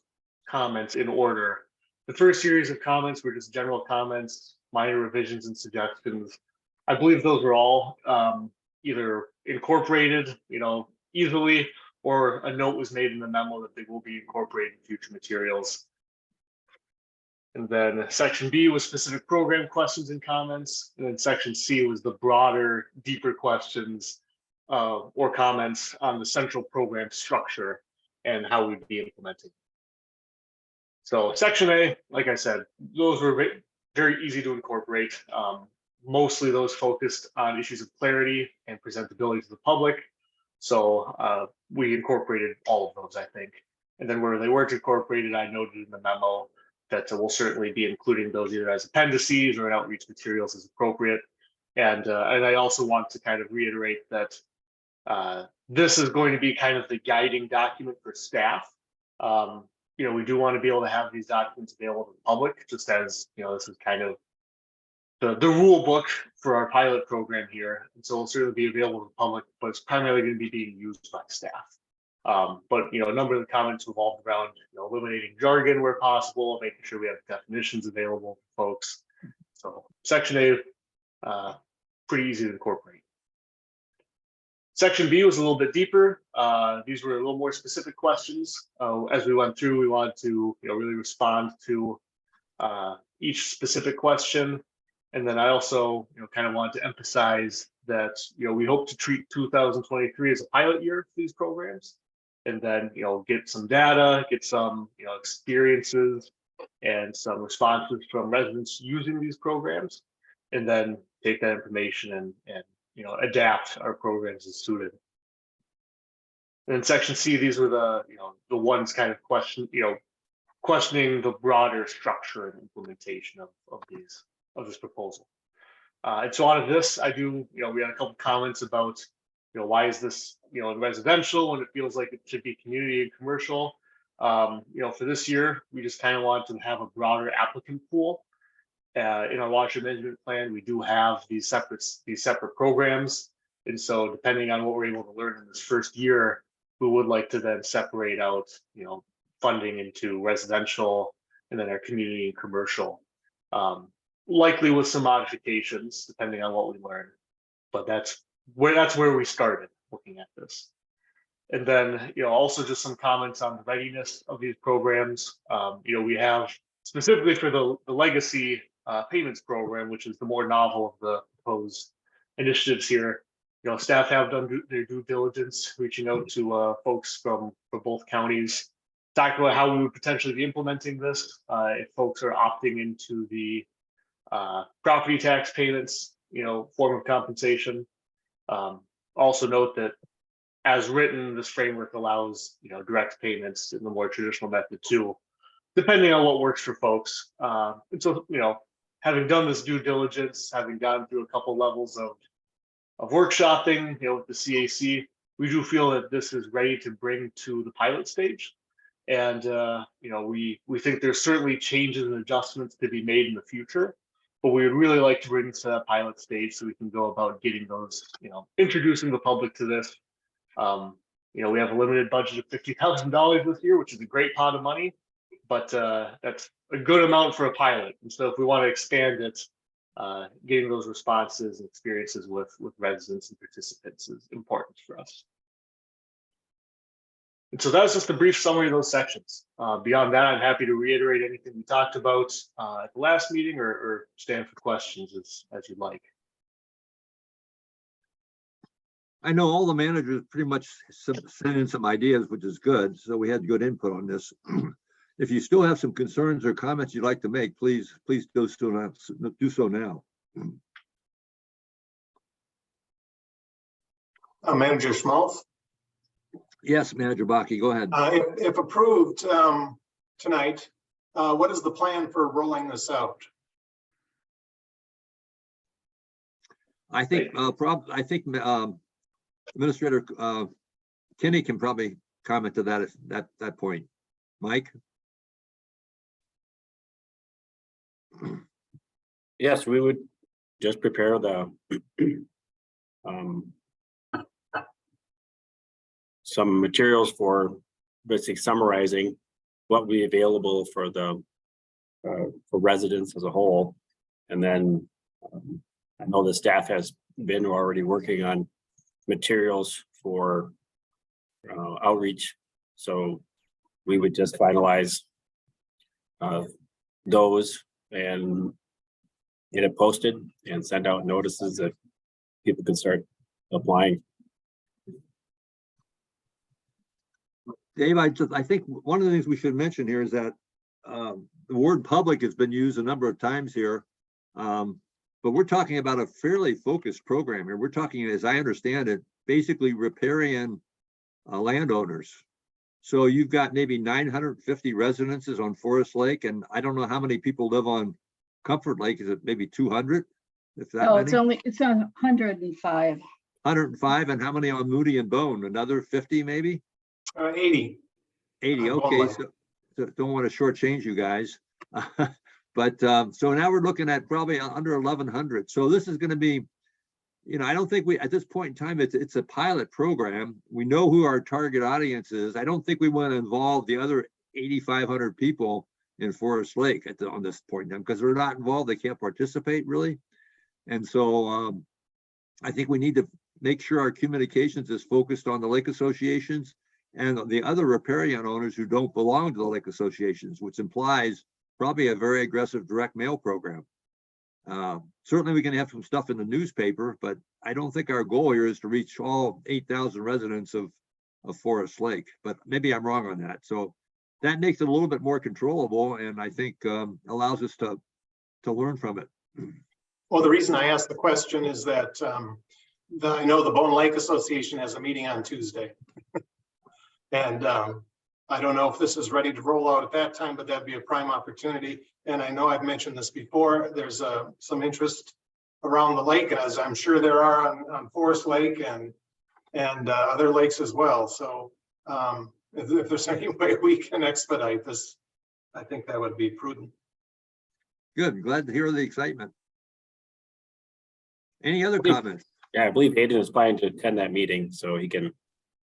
comments in order. The first series of comments were just general comments, minor revisions and suggestions. I believe those were all either incorporated, easily, or a note was made in the memo that they will be incorporated in future materials. And then section B was specific program questions and comments. And then section C was the broader, deeper questions or comments on the central program structure and how we'd be implementing. So section A, like I said, those were very easy to incorporate. Mostly those focused on issues of clarity and presentability to the public. So we incorporated all of those, I think. And then where they weren't incorporated, I noted in the memo that we'll certainly be including those either as appendices or in outreach materials as appropriate. And I also want to kind of reiterate that This is going to be kind of the guiding document for staff. We do want to be able to have these documents available to the public, just as, this is kind of the rule book for our pilot program here. And so it'll certainly be available to the public, but it's primarily going to be being used by staff. But a number of the comments revolved around eliminating jargon where possible, making sure we have definitions available for folks. So section A, pretty easy to incorporate. Section B was a little bit deeper. These were a little more specific questions. As we went through, we wanted to really respond to each specific question. And then I also kind of wanted to emphasize that we hope to treat 2023 as a pilot year for these programs, and then get some data, get some experiences and some responses from residents using these programs, and then take that information and adapt our programs as suited. And in section C, these were the ones kind of questioning the broader structure and implementation of this proposal. And so out of this, I do, we had a couple comments about, why is this, in residential when it feels like it should be community and commercial. For this year, we just kind of want to have a broader applicant pool. In our watershed management plan, we do have these separate programs. And so depending on what we're able to learn in this first year, we would like to then separate out, funding into residential and then our community and commercial. Likely with some modifications depending on what we learn, but that's where we started looking at this. And then also just some comments on the readiness of these programs. We have specifically for the legacy payments program, which is the more novel of the proposed initiatives here. Staff have done their due diligence, reaching out to folks from both counties, talking about how we would potentially be implementing this if folks are opting into the property tax payments, form of compensation. Also note that as written, this framework allows, direct payments in the more traditional method too, depending on what works for folks. And so, having done this due diligence, having gone through a couple levels of workshopping, with the CAC, we do feel that this is ready to bring to the pilot stage. And, we think there's certainly changes and adjustments to be made in the future, but we would really like to bring this to that pilot stage so we can go about getting those, introducing the public to this. We have a limited budget of $50,000 this year, which is a great pot of money, but that's a good amount for a pilot. And so if we want to expand it, getting those responses and experiences with residents and participants is important for us. And so that's just a brief summary of those sections. Beyond that, I'm happy to reiterate anything we talked about at the last meeting or stand for questions as you'd like. I know all the managers pretty much sent in some ideas, which is good. So we had good input on this. If you still have some concerns or comments you'd like to make, please do so now. Manager Schmaltz. Yes, Manager Bakke, go ahead. If approved tonight, what is the plan for rolling this out? I think Administrator Kinney can probably comment to that at that point. Mike? Yes, we would just prepare the some materials for basically summarizing what we available for the for residents as a whole. And then I know the staff has been already working on materials for outreach. So we would just finalize those and get it posted and send out notices that people can start applying. Dave, I think one of the things we should mention here is that the word public has been used a number of times here. But we're talking about a fairly focused program here. We're talking, as I understand it, basically riparian landowners. So you've got maybe 950 residences on Forest Lake, and I don't know how many people live on Comfort Lake. Is it maybe 200? If that No, many? it's 105. 105, and how many on Moody and Bone? Another 50 maybe? 80. 80, On Bone okay, Lake. so don't want to shortchange you guys. But so now we're looking at probably under 1,100. So this is going to be, I don't think at this point in time, it's a pilot program. We know who our target audience is. I don't think we want to involve the other 8,500 people in Forest Lake on this point in time, because they're not involved. They can't participate really. And so I think we need to make sure our communications is focused on the lake associations and the other riparian owners who don't belong to the lake associations, which implies probably a very aggressive direct mail program. Certainly we can have some stuff in the newspaper, but I don't think our goal here is to reach all 8,000 residents of Forest Lake, but maybe I'm wrong on that. So that makes it a little bit more controllable, and I think allows us to learn from it. Well, the reason I asked the question is that I know the Bone Lake Association has a meeting on Tuesday. And I don't know if this is ready to roll out at that time, but that'd be a prime opportunity. And I know I've mentioned this before, there's some interest around the lake, as I'm sure there are on Forest Lake and other lakes as well. So if there's any way we can expedite this, I think that would be prudent. Good, glad to hear the excitement. Any other comments? Yeah, I believe Hayden is planning to attend that meeting, so he can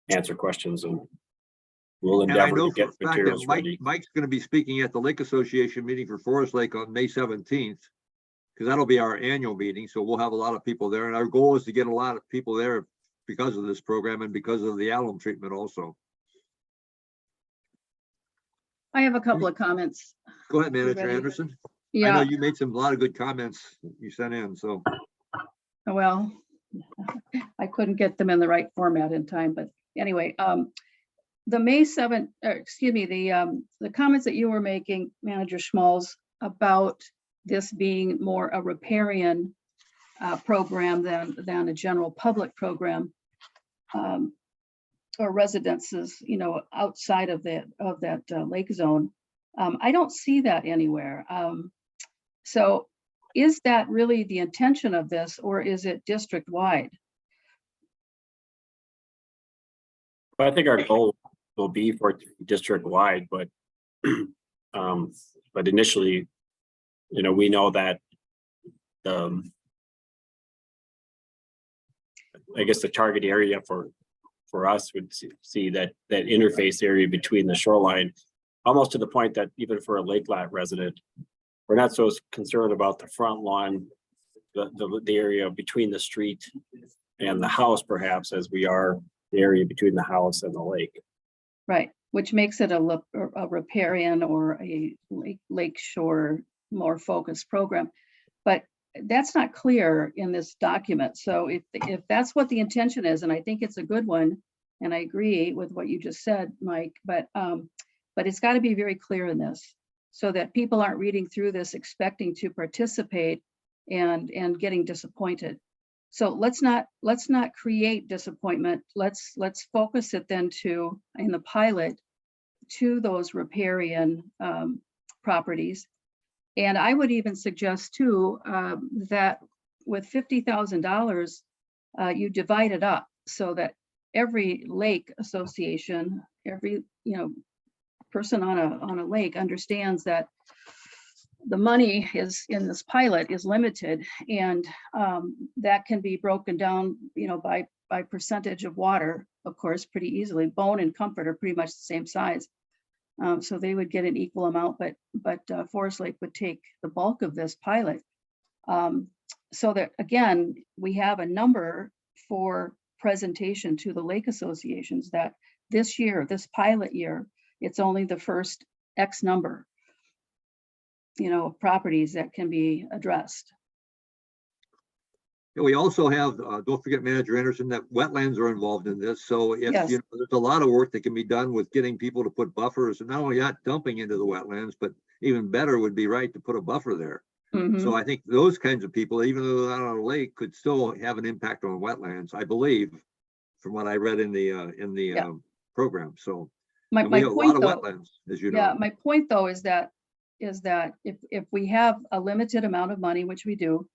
answer questions, and we'll And I endeavor know to for get a fact that materials ready. Mike's going to be speaking at the Lake Association meeting for Forest Lake on May 17th, because that'll be our annual meeting. So we'll have a lot of people there. And our goal is to get a lot of people there because of this program and because of the alum treatment also. I have a couple of comments. Go ahead, Manager ready? Anderson. I know Yeah, you made a lot of good comments you sent in, so. well, I couldn't get them in the right format in time, but anyway, the May 7th, the comments that you were making, Manager Schmalz, about this being more a riparian program than a general public program, or residences, outside of that lake zone. I don't see that anywhere. So is that really the intention of this, or is it district-wide? But I think our goal will be for it to be district-wide, but initially, we know that I guess the target area for us would see that interface area between the shoreline, almost to the point that even for a lake lot resident, we're not so concerned about the front lawn, the area between the street and the house perhaps, as we are the area between the house and the lake. Right, which makes it a riparian or a lake shore more focused program. But that's not clear in this document. So if that's what the intention is, and I think it's a good one, and I agree with what you just said, Mike, but it's got to be very clear in this, so that people aren't reading through this expecting to participate and getting disappointed. So let's not create disappointment. Let's focus it then in the pilot to those riparian properties. And I would even suggest too that with $50,000, you divide it up so that every lake association, every person on a lake understands that the money is in this pilot is limited, and that can be broken down, by percentage of water, of course, pretty easily. Bone and Comfort are pretty much the same size. So they would get an equal amount, but Forest Lake would take the bulk of this pilot. So that, again, we have a number for presentation to the lake associations that this year, this pilot year, it's only the first X number, of properties that can be addressed. We also have, don't forget, Manager Anderson, that wetlands are involved in this. So if Yes. there's a lot of work that can be done with getting people to put buffers, and not only not dumping into the wetlands, but even better would be right to put a buffer there. Mhm. So I think those kinds of people, even though they're not on a lake, could still have an impact on wetlands, I believe, from what I read in the program. So My and we have a lot point of though, wetlands, as you yeah, know. my point though is that if we have a limited amount of money, which we do,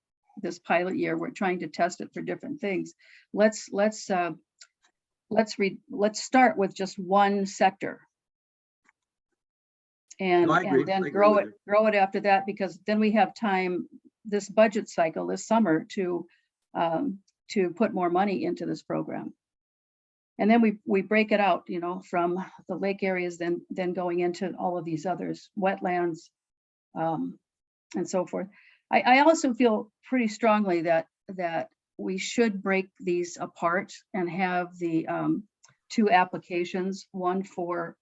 this pilot year. We're trying to test it for different things. Let's start with just one sector. And, No, I agree. and then I agree grow with it, grow it after that, because then we have time this budget cycle this summer to put more money into this program. And then we break it out, you know, from the lake areas, then going into all of these others, wetlands, and so forth. I also feel pretty strongly that we should break these apart and have the 2 applications, one for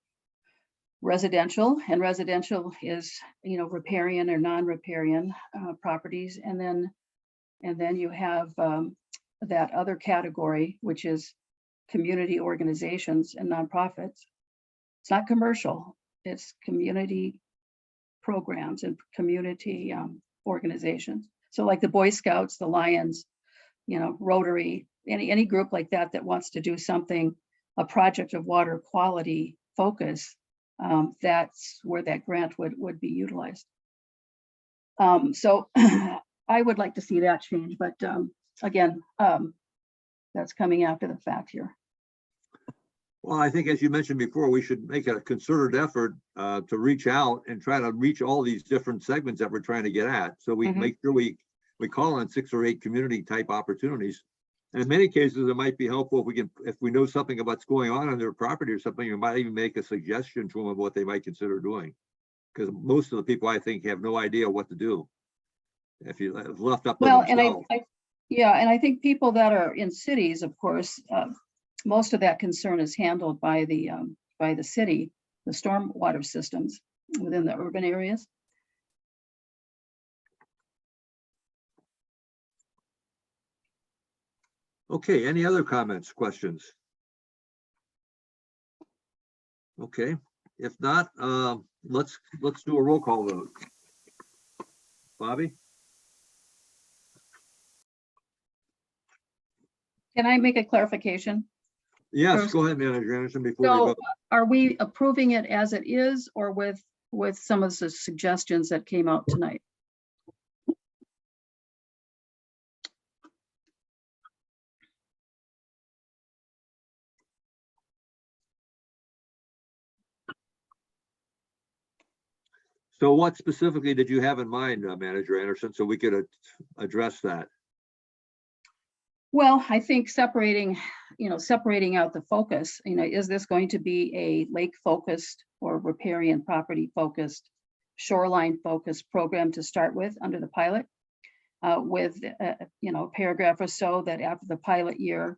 residential, and residential is, you know, riparian or non-riparian properties, and then you have that other category, which is community organizations and nonprofits. It's not commercial, it's community programs and community organizations. So like the Boy Scouts, the Lions, you know, Rotary, any group like that that wants to do something, a project of water quality focus, that's where that grant would be utilized. So I would like to see that change, but again, that's coming after the fact here. Well, I think as you mentioned before, we should make a concerted effort to reach out and try to reach all these different segments that we're trying to get at. So we Mhm. make sure we call on 6 or 8 community type opportunities. And in many cases, it might be helpful if we know something about what's going on their property or something, you might even make a suggestion to them of what they might consider doing. Because most of the people, I think, have no idea what to do. If you left up to Well, and themselves. and I think people that are in cities, of course, most of that concern is handled by the city, the stormwater systems within the urban areas. Okay, any other comments, questions? Okay, if not, let's do a roll call vote. Bobby? Can I make a clarification? Yes, First- go ahead, Manager Anderson, before we So vote. are we approving it as it is, or with some of the suggestions that came out tonight? So what specifically did you have in mind, Manager Anderson, so we could address that? Well, I think separating out the focus, is this going to be a lake focused or riparian property focused, shoreline focused program to start with under the pilot? With, a paragraph or so that after the pilot year,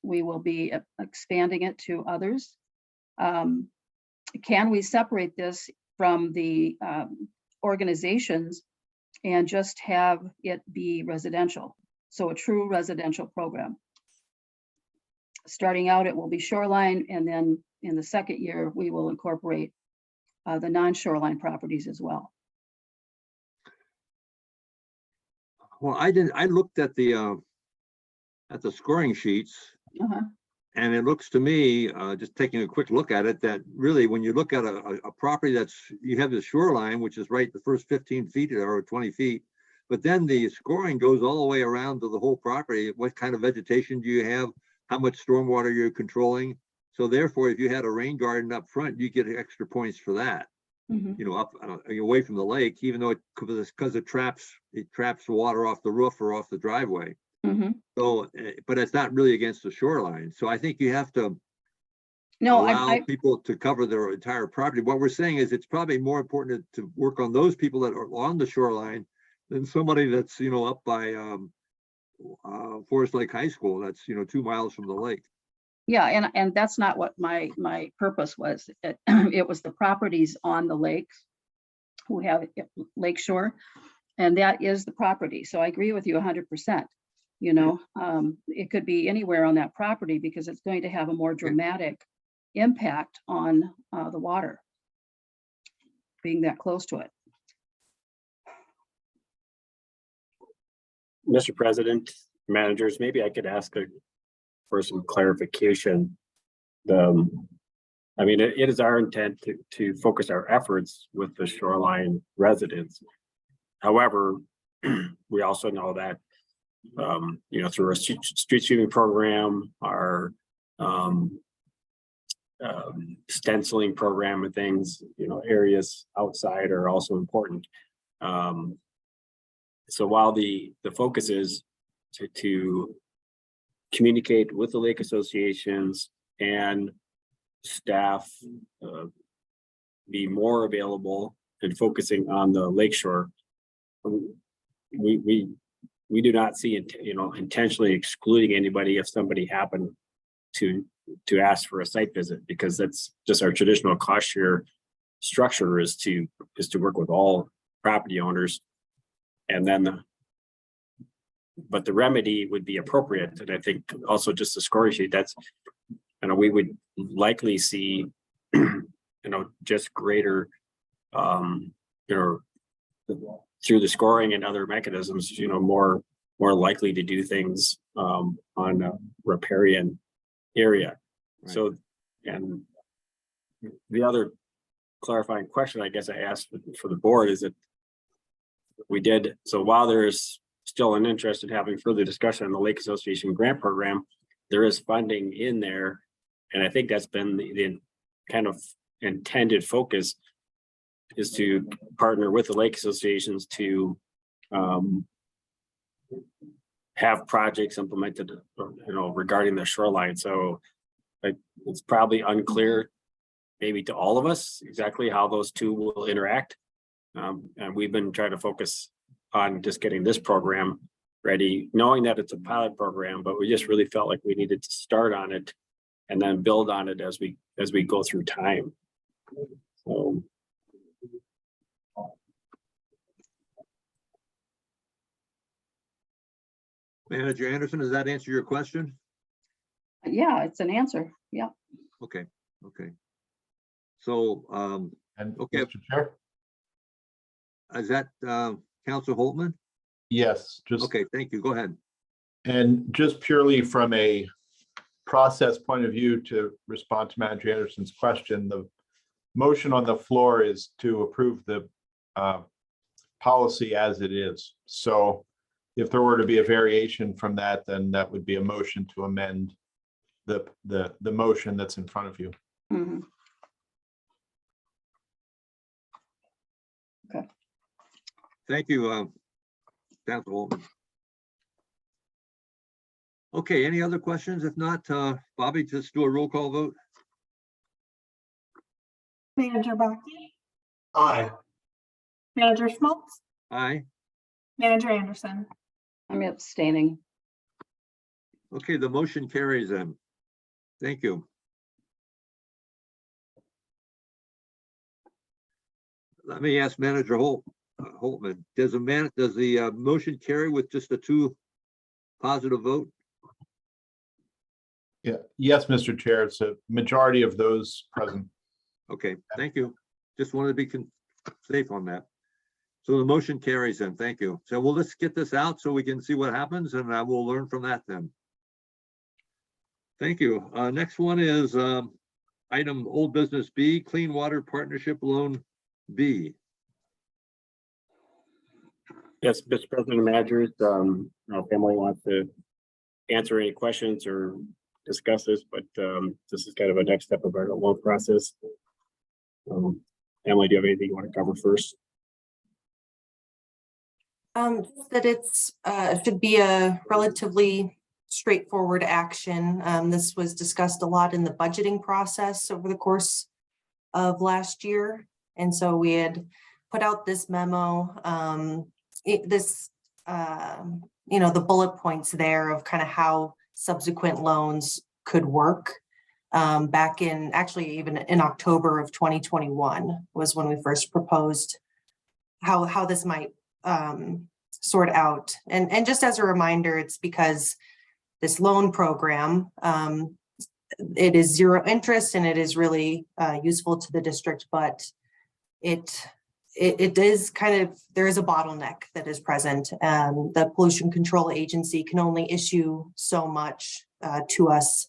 we will be expanding it to others. Can we separate this from the organizations and just have it be residential? So a true residential program. Starting out, it will be shoreline, and then in the second year, we will incorporate the non-shoreline properties as well. Well, I looked at the scoring sheets, Uh-huh. and it looks to me, just taking a quick look at it, that really, when you look at a property you have the shoreline, which is right the first 15 feet or 20 feet, but then the scoring goes all the way around to the whole property. What kind of vegetation do you have? How much stormwater you're controlling? So therefore, if you had a rain garden up front, you get extra points for that. Mhm. Up away from the lake, even though because it traps water off the roof or off the driveway. Mhm. So, but it's not really against the shoreline. So I think you have to No, allow people to cover their entire property. What we're saying is it's probably more important to work on those people that are on the shoreline than somebody that's, up by Forest Lake High School. That's, 2 miles from the lake. yeah, and that's not what my purpose was. It was the properties on the lakes who have lake shore, and that is the property. So I agree with you 100%. It could be anywhere on that property because it's going to have a more dramatic impact on the water, being that close to it. Mr. President, managers, maybe I could ask for some clarification. It is our intent to focus our efforts with the shoreline residents. However, we also know that, you know, through our street sweeping program, our stenciling program and things, you know, areas outside are also important. So while the focus is to communicate with the lake associations and staff, be more available and focusing on the lakeshore, we do not see, you know, intentionally excluding anybody if somebody happened to ask for a site visit, because that's just our traditional cost share structure is to work with all property owners. And then but the remedy would be appropriate. And I think also just the scoring sheet, that's, you know, we would likely see, you know, just greater, you know, through the scoring and other mechanisms, you know, more likely to do things on a riparian area. Right. So, and the other clarifying question I guess I asked for the board is that we did, so while there's still an interest in having further discussion on the Lake Association grant program, there is funding in there. And I think that's been the kind of intended focus is to partner with the lake associations to have projects implemented, you know, regarding the shoreline. So it's probably unclear maybe to all of us exactly how those two will interact. And we've been trying to focus on just getting this program ready, knowing that it's a pilot program, but we just really felt like we needed to start on it and then build on it as we go through time. So. Manager Anderson, does that answer your question? Yeah, it's an answer. Yeah. Okay, okay. So, And Okay. Mr. Chair? is that Council Holtman? Yes, just, Okay, thank you. Go ahead. and just purely from a process point of view to respond to Manager Anderson's question, the motion on the floor is to approve the policy as it is. So if there were to be a variation from that, then that would be a motion to amend the motion that's in front of you. Mhm. Thank you, Council Holtman. Okay, any other questions? If not, Bobby, just do a roll call vote. Manager Baki, Aye. Manager Schmaltz, Aye. Manager Anderson. I'm abstaining. Okay, the motion carries then. Thank you. Let me ask Manager Holtman, does the motion carry with just a 2 positive vote? Yeah, yes, Mr. Chair, it's a majority of those present. Okay, thank you. Just wanted to be safe on that. So the motion carries then, thank you. So let's get this out so we can see what happens and we'll learn from that then. Thank you. Next one is item old business B, Clean Water Partnership Loan B. Yes, Mr. President and managers, our family wants to answer any questions or discuss this, but this is kind of a next step of our loan process. Emily, do you have anything you want to cover first? That it's should be a relatively straightforward action. This was discussed a lot in the budgeting process over the course of last year. And so we had put out this memo, the bullet points there of kind of how subsequent loans could work. Back in, actually even in October of 2021 was when we first proposed how this might sort out. And just as a reminder, it's because this loan program, it is 0 interest and it is really useful to the district, but it is kind of, there is a bottleneck that is present. The Pollution Control Agency can only issue so much to us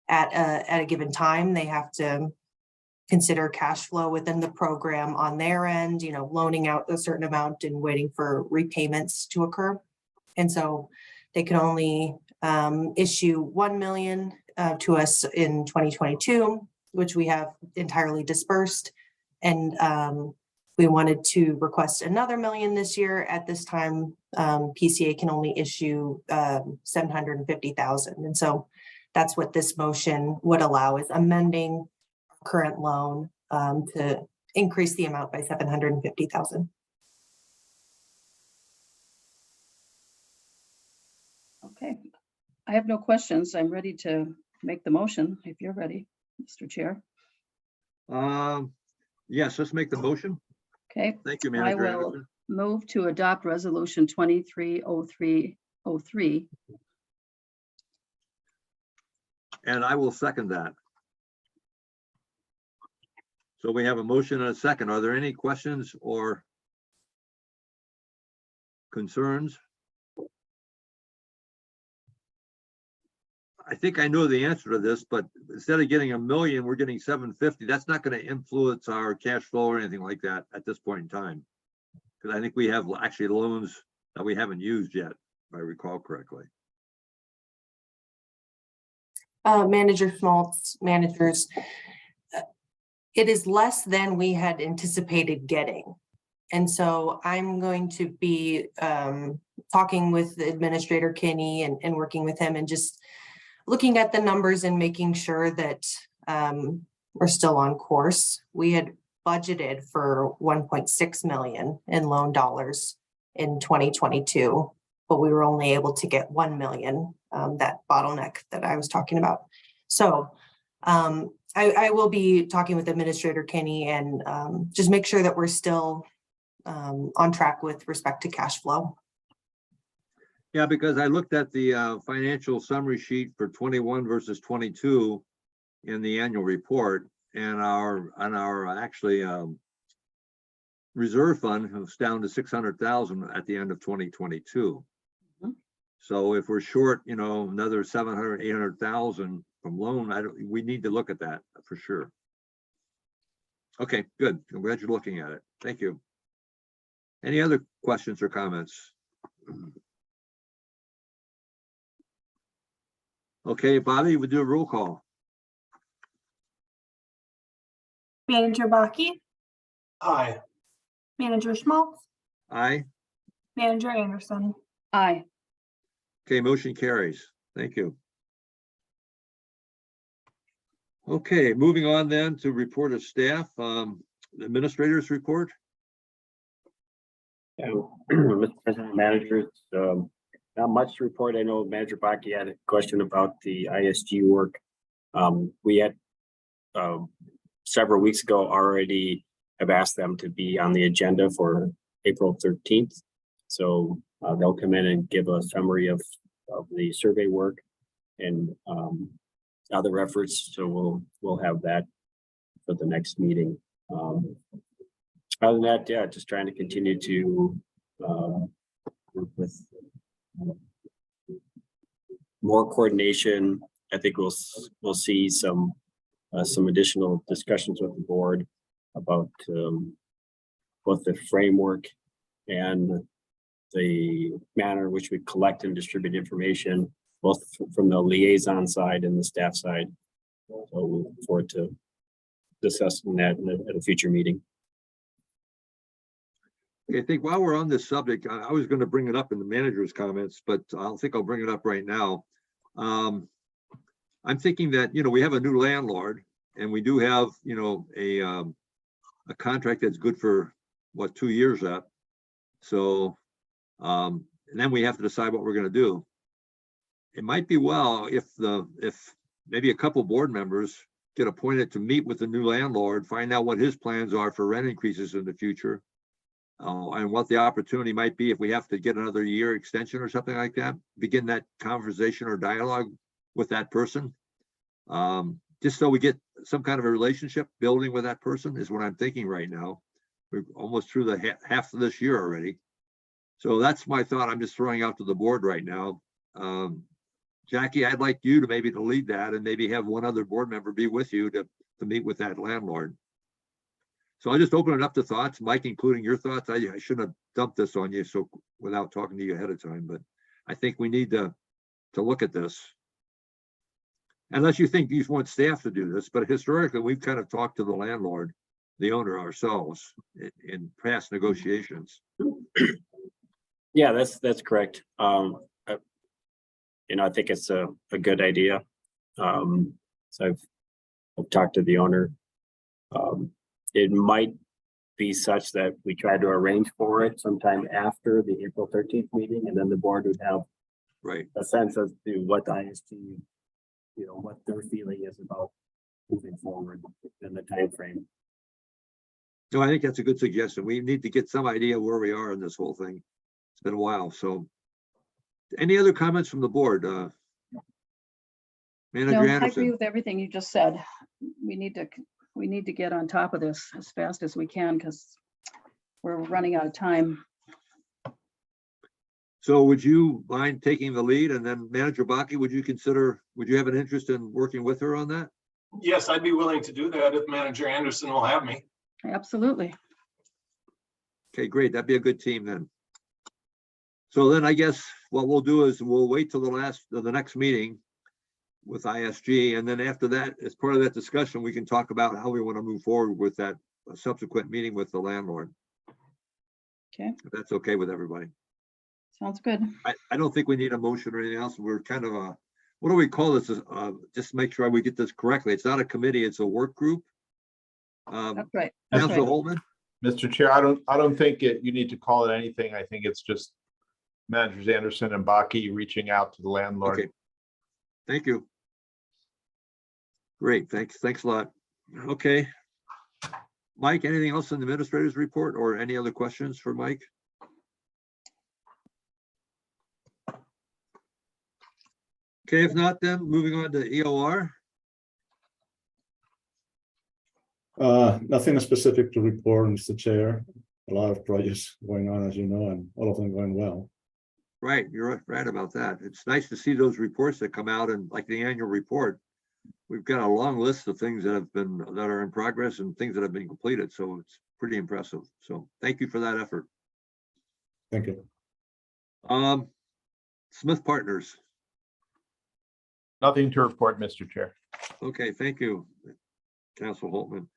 at a given time. They have to consider cash flow within the program on their end, you know, loaning out a certain amount and waiting for repayments to occur. And so they can only issue 1 million to us in 2022, which we have entirely dispersed. And we wanted to request another million this year. At this time, PCA can only issue 750,000. And so that's what this motion would allow, is amending current loan to increase the amount by 750,000. Okay, I have no questions. I'm ready to make the motion if you're ready, Mr. Chair. Yes, let's make the motion. Okay, Thank you, I Manager will Anderson. move to adopt resolution 230303. And I will second that. So we have a motion and a second. Are there any questions or concerns? I think I know the answer to this, but instead of getting 1 million, we're getting 750. That's not going to influence our cash flow or anything like that at this point in time. Because I think we have actually loans that we haven't used yet, if I recall correctly. Manager Schmaltz, managers, it is less than we had anticipated getting. And so I'm going to be talking with Administrator Kinney and working with him and just looking at the numbers and making sure that we're still on course. We had budgeted for 1.6 million in loan dollars in 2022, but we were only able to get 1 million, that bottleneck that I was talking about. So I will be talking with Administrator Kinney and just make sure that we're still on track with respect to cash flow. Yeah, because I looked at the financial summary sheet for 21 versus 22 in the annual report, and our actually reserve fund was down to 600,000 at the end of 2022. So if we're short, you know, another 700, 800,000 from loan, we need to look at that for sure. Okay, good. I'm glad you're looking at it. Thank you. Any other questions or comments? Okay, Bobby, we do a roll call. Manager Baki, Aye. Manager Schmaltz, Aye. Manager Anderson. Aye. Okay, motion carries. Thank you. Okay, moving on then to report of staff, administrators report. Mr. President, managers, not much to report. I know Manager Baki had a question about the ISG work. We had several weeks ago already have asked them to be on the agenda for April 13th. So they'll come in and give a summary of the survey work and other efforts. So we'll have that for the next meeting. Other than that, yeah, just trying to continue to work with more coordination. I think we'll see some additional discussions with the board about both the framework and the manner in which we collect and distribute information, both from the liaison side and the staff side. So we look forward to discussing that at a future meeting. Okay, I think while we're on this subject, I was going to bring it up in the manager's comments, but I don't think I'll bring it up right now. I'm thinking that, you know, we have a new landlord and we do have, you know, a contract that's good for what, 2 years up. So, and then we have to decide what we're going to do. It might be well if maybe a couple board members get appointed to meet with the new landlord, find out what his plans are for rent increases in the future. And what the opportunity might be if we have to get another year extension or something like that, begin that conversation or dialogue with that person. Just so we get some kind of a relationship building with that person is what I'm thinking right now. We're almost through the half of this year already. So that's my thought. I'm just throwing out to the board right now. Jackie, I'd like you to maybe to lead that and maybe have one other board member be with you to to meet with that landlord. So I'll just open it up to thoughts, Mike, including your thoughts. I shouldn't have dumped this on you so without talking to you ahead of time, but I think we need to look at this. Unless you think you want staff to do this, but historically, we've kind of talked to the landlord, the owner ourselves in past negotiations. Yeah, that's correct. I think it's a good idea. So I've talked to the owner. It might be such that we try to arrange for it sometime after the April 13th meeting, and then the board would have Right. a sense as to what ISG, what their feeling is about moving forward in the time frame. No, I think that's a good suggestion. We need to get some idea where we are in this whole thing. It's been a while, so. Any other comments from the board? No, Manager I agree Anderson? with everything you just said. We need to get on top of this as fast as we can because we're running out of time. So would you mind taking the lead, and then Manager Baki, would you have an interest in working with her on that? Yes, I'd be willing to do that if Manager Anderson will have me. Absolutely. Okay, great. That'd be a good team then. So then I guess what we'll do is we'll wait till the next meeting with ISG. And then after that, as part of that discussion, we can talk about how we want to move forward with that subsequent meeting with the landlord. Okay, If that's okay with everybody. sounds good. I don't think we need a motion or anything else. We're kind of what do we call this? Just make sure we get this correctly. It's not a committee, it's a work group. That's right. That's Councilor right. Holtman? Mr. Chair, I don't think you need to call it anything. I think it's just Managers Anderson and Baki reaching out to the landlord. Okay. Thank you. Great, thanks a lot. Okay. Mike, anything else in the administrator's report or any other questions for Mike? Okay, if not, then moving on to EOR. Nothing specific to report, Mr. Chair. A lot of projects going on, as you know, and all of them going well. Right, you're right about that. It's nice to see those reports that come out, and like the annual report, we've got a long list of things that are in progress and things that have been completed. So it's pretty impressive. So thank you for that effort. Thank you. Smith Partners. Nothing to report, Mr. Chair. Okay, thank you, Council Holtman.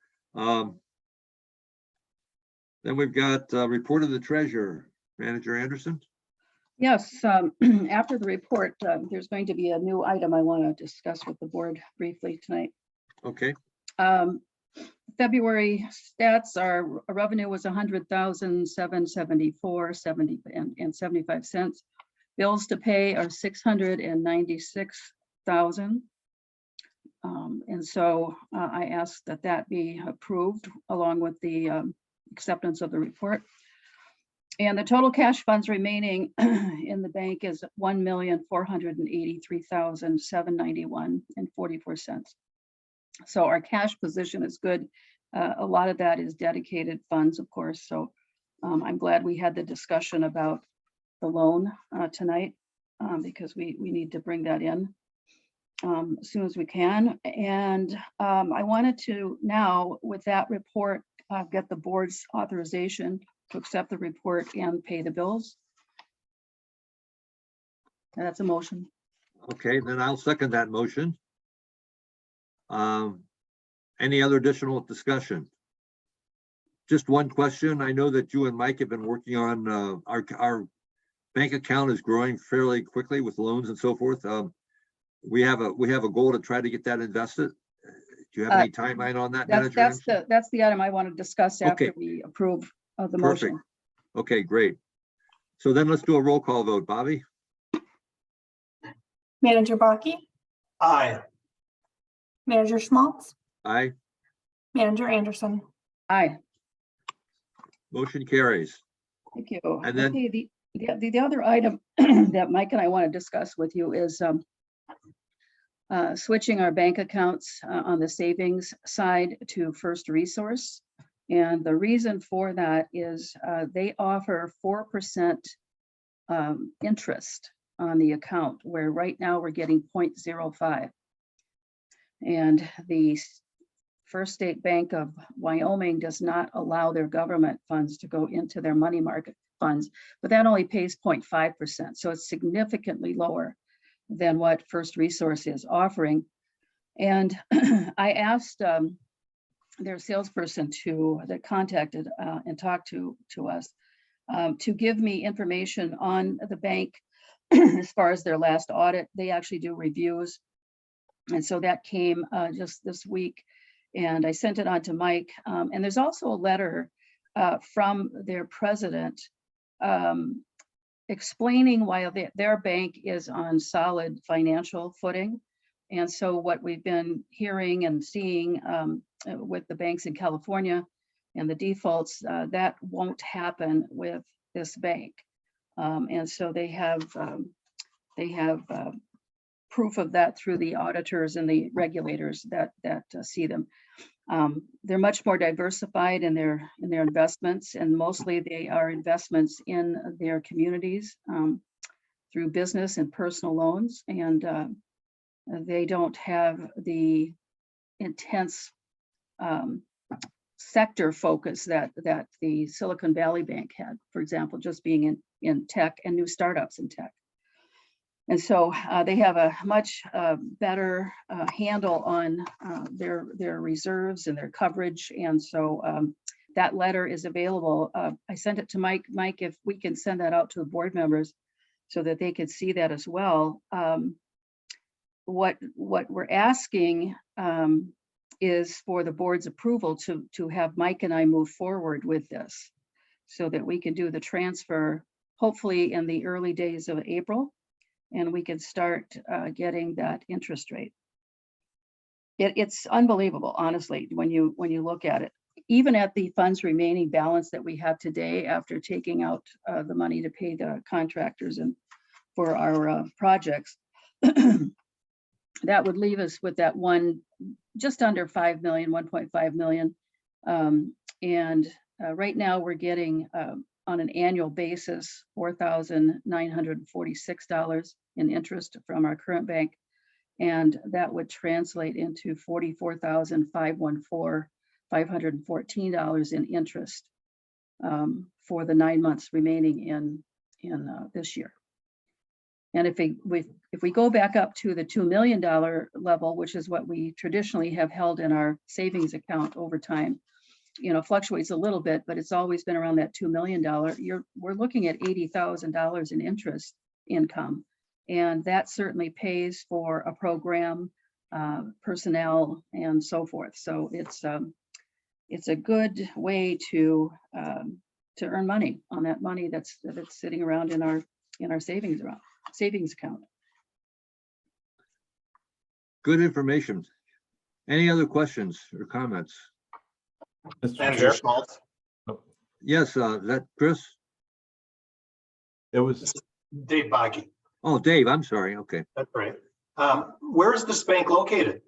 Then we've got report of the treasurer, Manager Anderson. Yes, after the report, there's going to be a new item I want to discuss with the board briefly tonight. Okay, February stats, our revenue was 100,774.70 and 75 cents. Bills to pay are 696,000. And so I ask that be approved along with the acceptance of the report. And the total cash funds remaining in the bank is 1,483,791.44. So our cash position is good. A lot of that is dedicated funds, of course. So I'm glad we had the discussion about the loan tonight because we need to bring that in as soon as we can. And I wanted to now, with that report, get the board's authorization to accept the report and pay the bills. And that's a motion. okay, then I'll second that motion. Any other additional discussion? Just one question. I know that you and Mike have been working on our bank account is growing fairly quickly with loans and so forth. We have a goal to try to get that invested. Do you have any timeline on that, Manager Anderson? That's the item I want to discuss after Okay. we approve of the Perfect. motion. Okay, great. So then let's do a roll call vote. Bobby? Manager Baki, Aye. Manager Schmaltz, Aye. Manager Anderson. Aye. Motion carries. Thank you. And then- Okay, the other item that Mike and I want to discuss with you is switching our bank accounts on the savings side to First Resource. And the reason for that is they offer 4% interest on the account, where right now we're getting 0.05. And the First State Bank of Wyoming does not allow their government funds to go into their money market funds, but that only pays 0.5%. So it's significantly lower than what First Resource is offering. And I asked their salesperson that contacted and talked to us to give me information on the bank as far as their last audit. They actually do reviews. And so that came just this week, and I sent it on to Mike. And there's also a letter from their president explaining why their bank is on solid financial footing. And so what we've been hearing and seeing with the banks in California and the defaults, that won't happen with this bank. And so they have proof of that through the auditors and the regulators that see them. They're much more diversified in their investments, and mostly they are investments in their communities through business and personal loans. And they don't have the intense sector focus that the Silicon Valley Bank had, for example, just being in tech and new startups in tech. And so they have a much better handle on their reserves and their coverage. And so that letter is available. I sent it to Mike. Mike, if we can send that out to the board members so that they could see that as well. What we're asking is for the board's approval to have Mike and I move forward with this so that we can do the transfer, hopefully in the early days of April, and we can start getting that interest rate. It's unbelievable, honestly, when you look at it. Even at the funds remaining balance that we have today, after taking out the money to pay the contractors and for our projects, that would leave us with that just under 5 million, 1.5 million. Right now we're getting on an annual basis, $4,946 in interest from our current bank. And that would translate into $44,514 in interest for the 9 months remaining in this year. And if we go back up to the $2 million level, which is what we traditionally have held in our savings account over time, fluctuates a little bit, but it's always been around that $2 million. We're looking at $80,000 in interest income. And that certainly pays for a program, personnel, and so forth. So it's a good way to earn money on that money that's sitting around in our savings account. Good information. Any other questions or comments? Mr. Manager Chair, Schmaltz, Yes, is that Chris? it was, Dave Boggy, Oh, Dave, I'm sorry. Okay. that's right. Where is this bank located?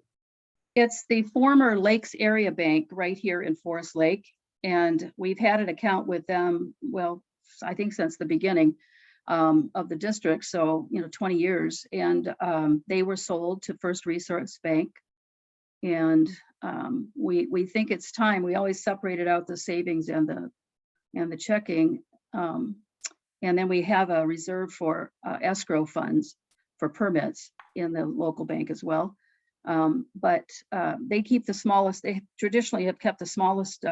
It's the former Lakes Area Bank right here in Forest Lake. And we've had an account with them, well, I think since the beginning of the district. So, 20 years. And they were sold to First Resource Bank. And we think it's time. We always separated out the savings and the checking. And then we have a reserve for escrow funds for permits in the local bank as well. But they keep the smallest, they traditionally have kept the smallest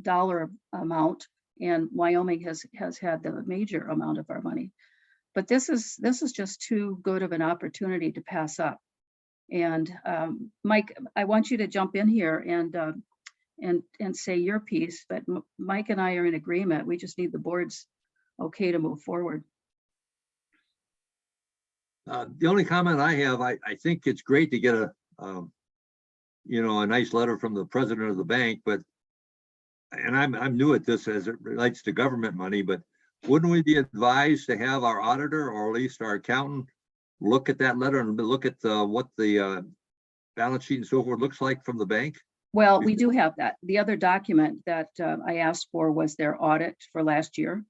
dollar amount, and Wyoming has had the major amount of our money. But this is just too good of an opportunity to pass up. And Mike, I want you to jump in here and say your piece, but Mike and I are in agreement. We just need the board's okay to move forward. The only comment I have, I think it's great to get a nice letter from the president of the bank, but, and I'm new at this as it relates to government money, but wouldn't we be advised to have our auditor or at least our accountant look at that letter and look at what the balance sheet and so forth looks like from the bank? Well, we do have that. The other document that I asked for was their audit for last year.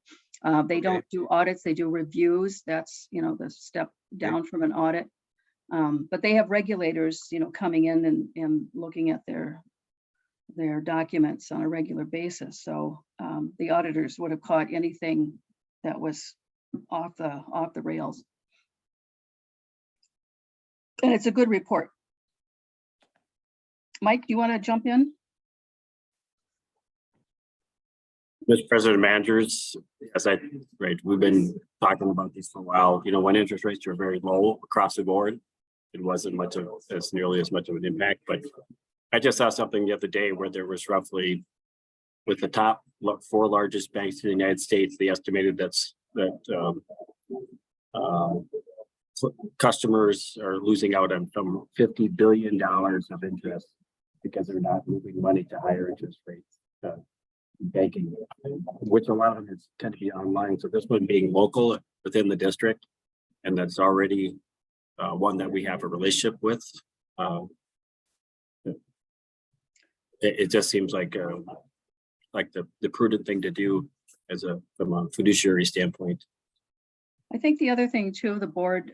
They don't do audits, they do reviews. That's, the step down from an audit. But they have regulators, coming in and looking at their their documents on a regular basis. So the auditors would have caught anything that was off the rails. And it's a good report. Mike, do you want to jump in? Mr. President, managers, right, we've been talking about these for a while. You know, when interest rates were very low across the board, it wasn't nearly as much of an impact, but I just saw something the other day where there was roughly, with the top 4 largest banks in the United States, they estimated customers are losing out on some $50 billion of interest because they're not moving money to higher interest rates. Banking, which a lot of them tend to be online. So this one being local within the district, and that's already one that we have a relationship with. It just seems like the prudent thing to do from a fiduciary standpoint. I think the other thing too, the board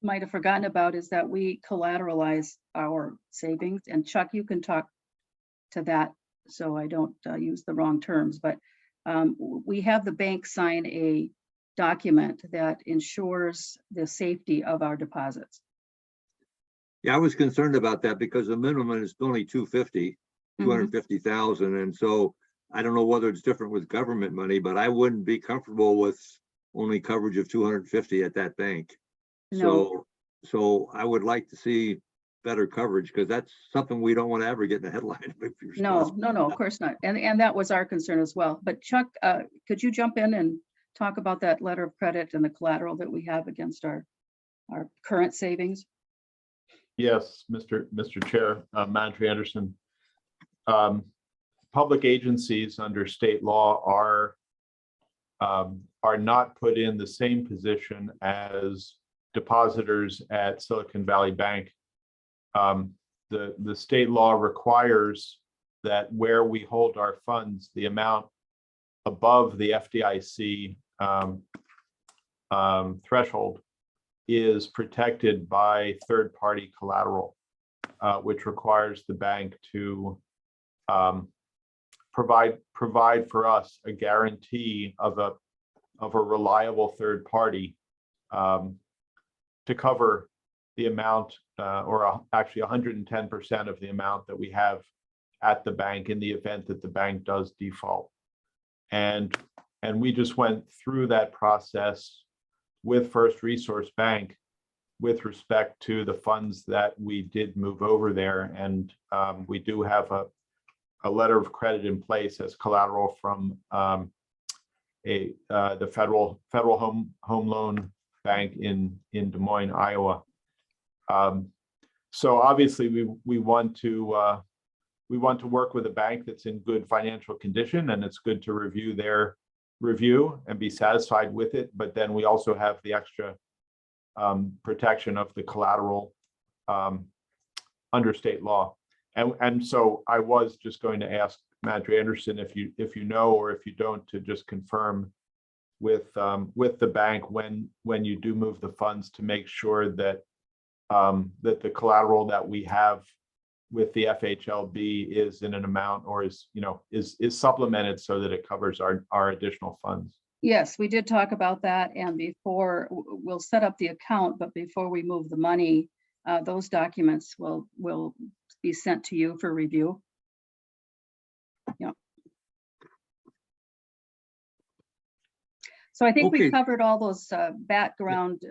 might have forgotten about is that we collateralize our savings. And Chuck, you can talk to that so I don't use the wrong terms, but we have the bank sign a document that ensures the safety of our deposits. Yeah, I was concerned about that because the minimum is only 250,000. And so I don't know whether it's different with government money, but I wouldn't be comfortable with only coverage of 250 at that bank. No. So I would like to see better coverage because that's something we don't want to ever get in the headline. No, of course not. And that was our concern as well. But Chuck, could you jump in and talk about that letter of credit and the collateral that we have against our current savings? Yes, Mr. Chair, Manager Anderson. Public agencies under state law are not put in the same position as depositors at Silicon Valley Bank. The state law requires that where we hold our funds, the amount above the FDIC threshold is protected by third-party collateral, which requires the bank to provide for us a guarantee of a reliable third party to cover the amount, or actually 110% of the amount that we have at the bank in the event that the bank does default. And we just went through that process with First Resource Bank with respect to the funds that we did move over there. And we do have a letter of credit in place as collateral from the Federal Home Loan Bank in Des Moines, Iowa. So obviously we want to work with a bank that's in good financial condition, and it's good to review their review and be satisfied with it. But then we also have the extra protection of the collateral under state law. And so I was just going to ask Manager Anderson if you know, or if you don't, to just confirm with the bank when you do move the funds to make sure that that the collateral that we have with the FHLB is in an amount, or is supplemented so that it covers our additional funds. Yes, we did talk about that, and before we'll set up the account, but before we move the money, those documents will be sent to you for review. Yeah. So I think we Okay. covered all those background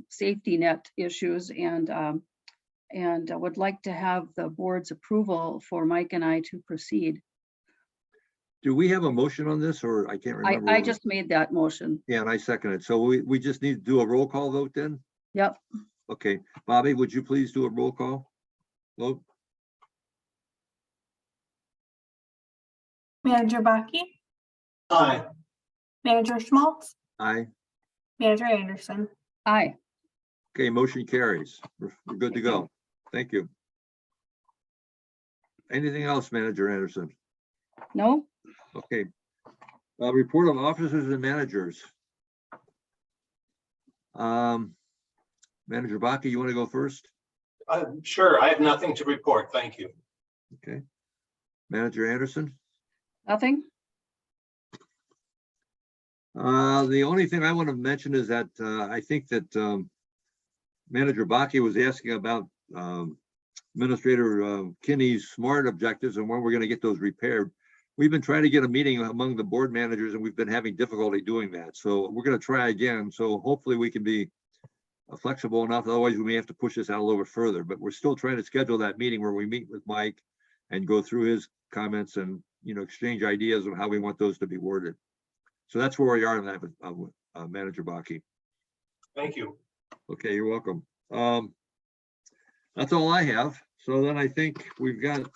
safety net issues, and I would like to have the board's approval for Mike and I to proceed. Do we have a motion on this, or I can't remember? I just made that motion. Yeah, and I second it. So we just need to do a roll call vote then? Yep. Okay, Bobby, would you please do a roll call vote? Manager Baki, Aye. Manager Schmaltz, Aye. Manager Anderson. Aye. Okay, motion carries. We're good to go. Thank you. Anything else, Manager Anderson? No? Okay. Report of officers and managers. Manager Baki, you want to go first? Sure, I have nothing to report. Thank you. Okay. Manager Anderson? Nothing? The only thing I want to mention is that I think that Manager Baki was asking about Administrator Kinney's SMART objectives and when we're going to get those repaired. We've been trying to get a meeting among the board managers and we've been having difficulty doing that. So we're going to try again. So hopefully we can be flexible enough. Otherwise, we may have to push this out a little bit further, but we're still trying to schedule that meeting where we meet with Mike and go through his comments and, you know, exchange ideas of how we want those to be worded. So that's where we are in that, Manager Baki. Thank you. Okay, you're welcome. That's all I have. So then I think we've got,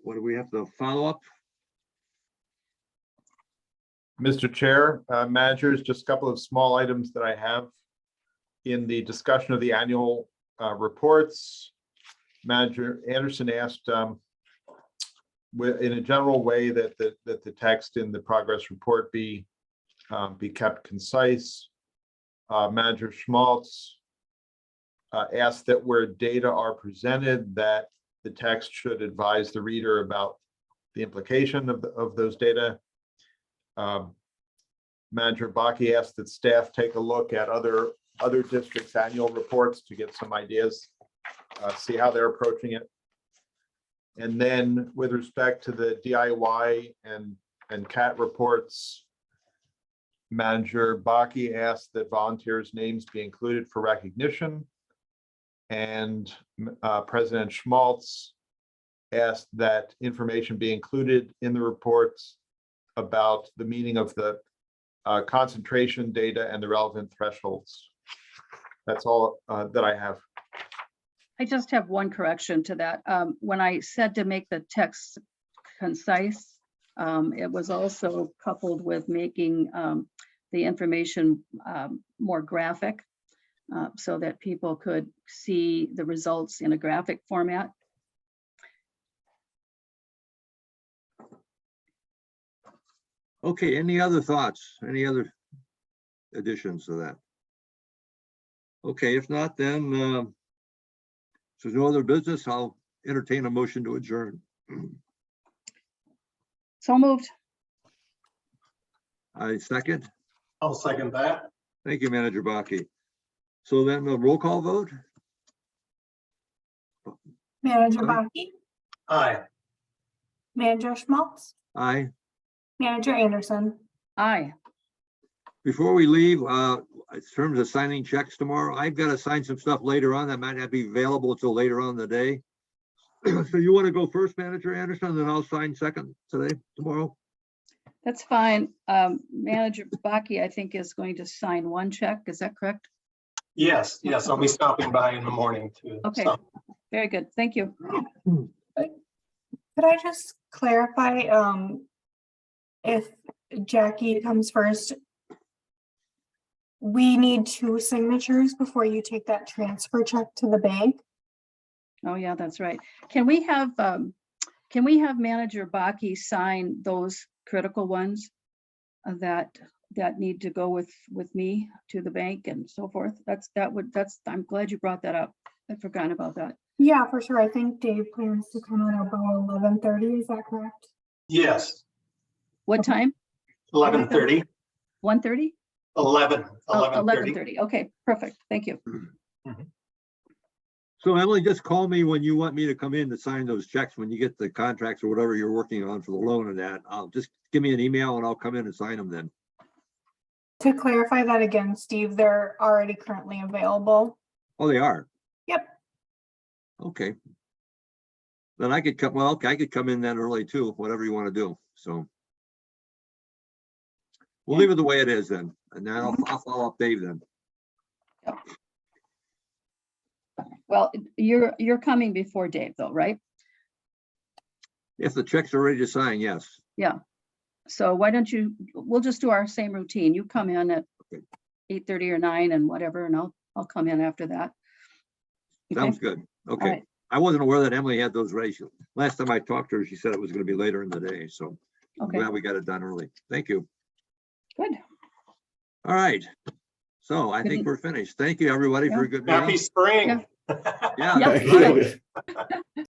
what do we have to follow up? Mr. Chair, managers, just a couple of small items that I have in the discussion of the annual reports. Manager Anderson asked in a general way that the text in the progress report be kept concise. Manager Schmaltz asked that where data are presented, that the text should advise the reader about the implication of those data. Manager Baki asked that staff take a look at other districts' annual reports to get some ideas, see how they're approaching it. And then with respect to the DIY and CAT reports, Manager Baki asked that volunteers' names be included for recognition. And President Schmaltz asked that information be included in the reports about the meaning of the concentration data and the relevant thresholds. That's all that I have. I just have one correction to that. When I said to make the text concise, it was also coupled with making the information more graphic so that people could see the results in a graphic format. Okay, any other thoughts? Any other additions to that? Okay, if not, then if there's no other business, I'll entertain a motion to adjourn. So moved. I second. I'll second that. Thank you, Manager Baki. So then the roll call vote? Manager Aye. Baki, Aye. Manager Schmaltz, Aye. Manager Anderson. Aye. Before we leave, in terms of signing checks tomorrow, I've got to sign some stuff later on that might not be available until later on in the day. So you want to go first, Manager Anderson, then I'll sign second tomorrow? That's fine. Manager Baki, I think, is going to sign one check. Is that correct? Yes, I'll be stopping by in the morning too. Okay. So, Very good. Thank you. Could I just clarify, if Jackie comes first, we need 2 signatures before you take that transfer check to the bank? Oh, yeah, that's right. Can we have Manager Baki sign those critical ones that need to go with me to the bank and so forth? I'm glad you brought that up. I'd forgotten about that. Yeah, for sure. I think Dave plans to come in about 11:30. Is that correct? yes, What time? 11:30, 1:30? 11:30. 11:30. Okay, perfect. Thank you. So Emily, just call me when you want me to come in to sign those checks, when you get the contracts or whatever you're working on for the loan and that. I'll just give me an email and I'll come in and sign them then. To clarify that again, Steve, they're already currently available. Oh, they are? Yep. Okay. Then I could come, well, okay, I could come in that early too, whatever you want to do, so. We'll leave it the way it is then, and then I'll follow up Dave then. Well, you're coming before Dave though, right? If the checks are ready to sign, yes. Yeah. So why don't we'll just do our same routine. You come in at 8:30 or 9 and whatever, and I'll come in after that. Okay? Sounds good. Okay. right. I wasn't aware that Emily had those ready. Last time I talked to her, she said it was going to be later in the day, so I'm Okay, glad we got it done early. Thank you. good. All right. So I think we're finished. Thank you, everybody, for a good Happy meeting. spring. Yeah, Yeah. that's right.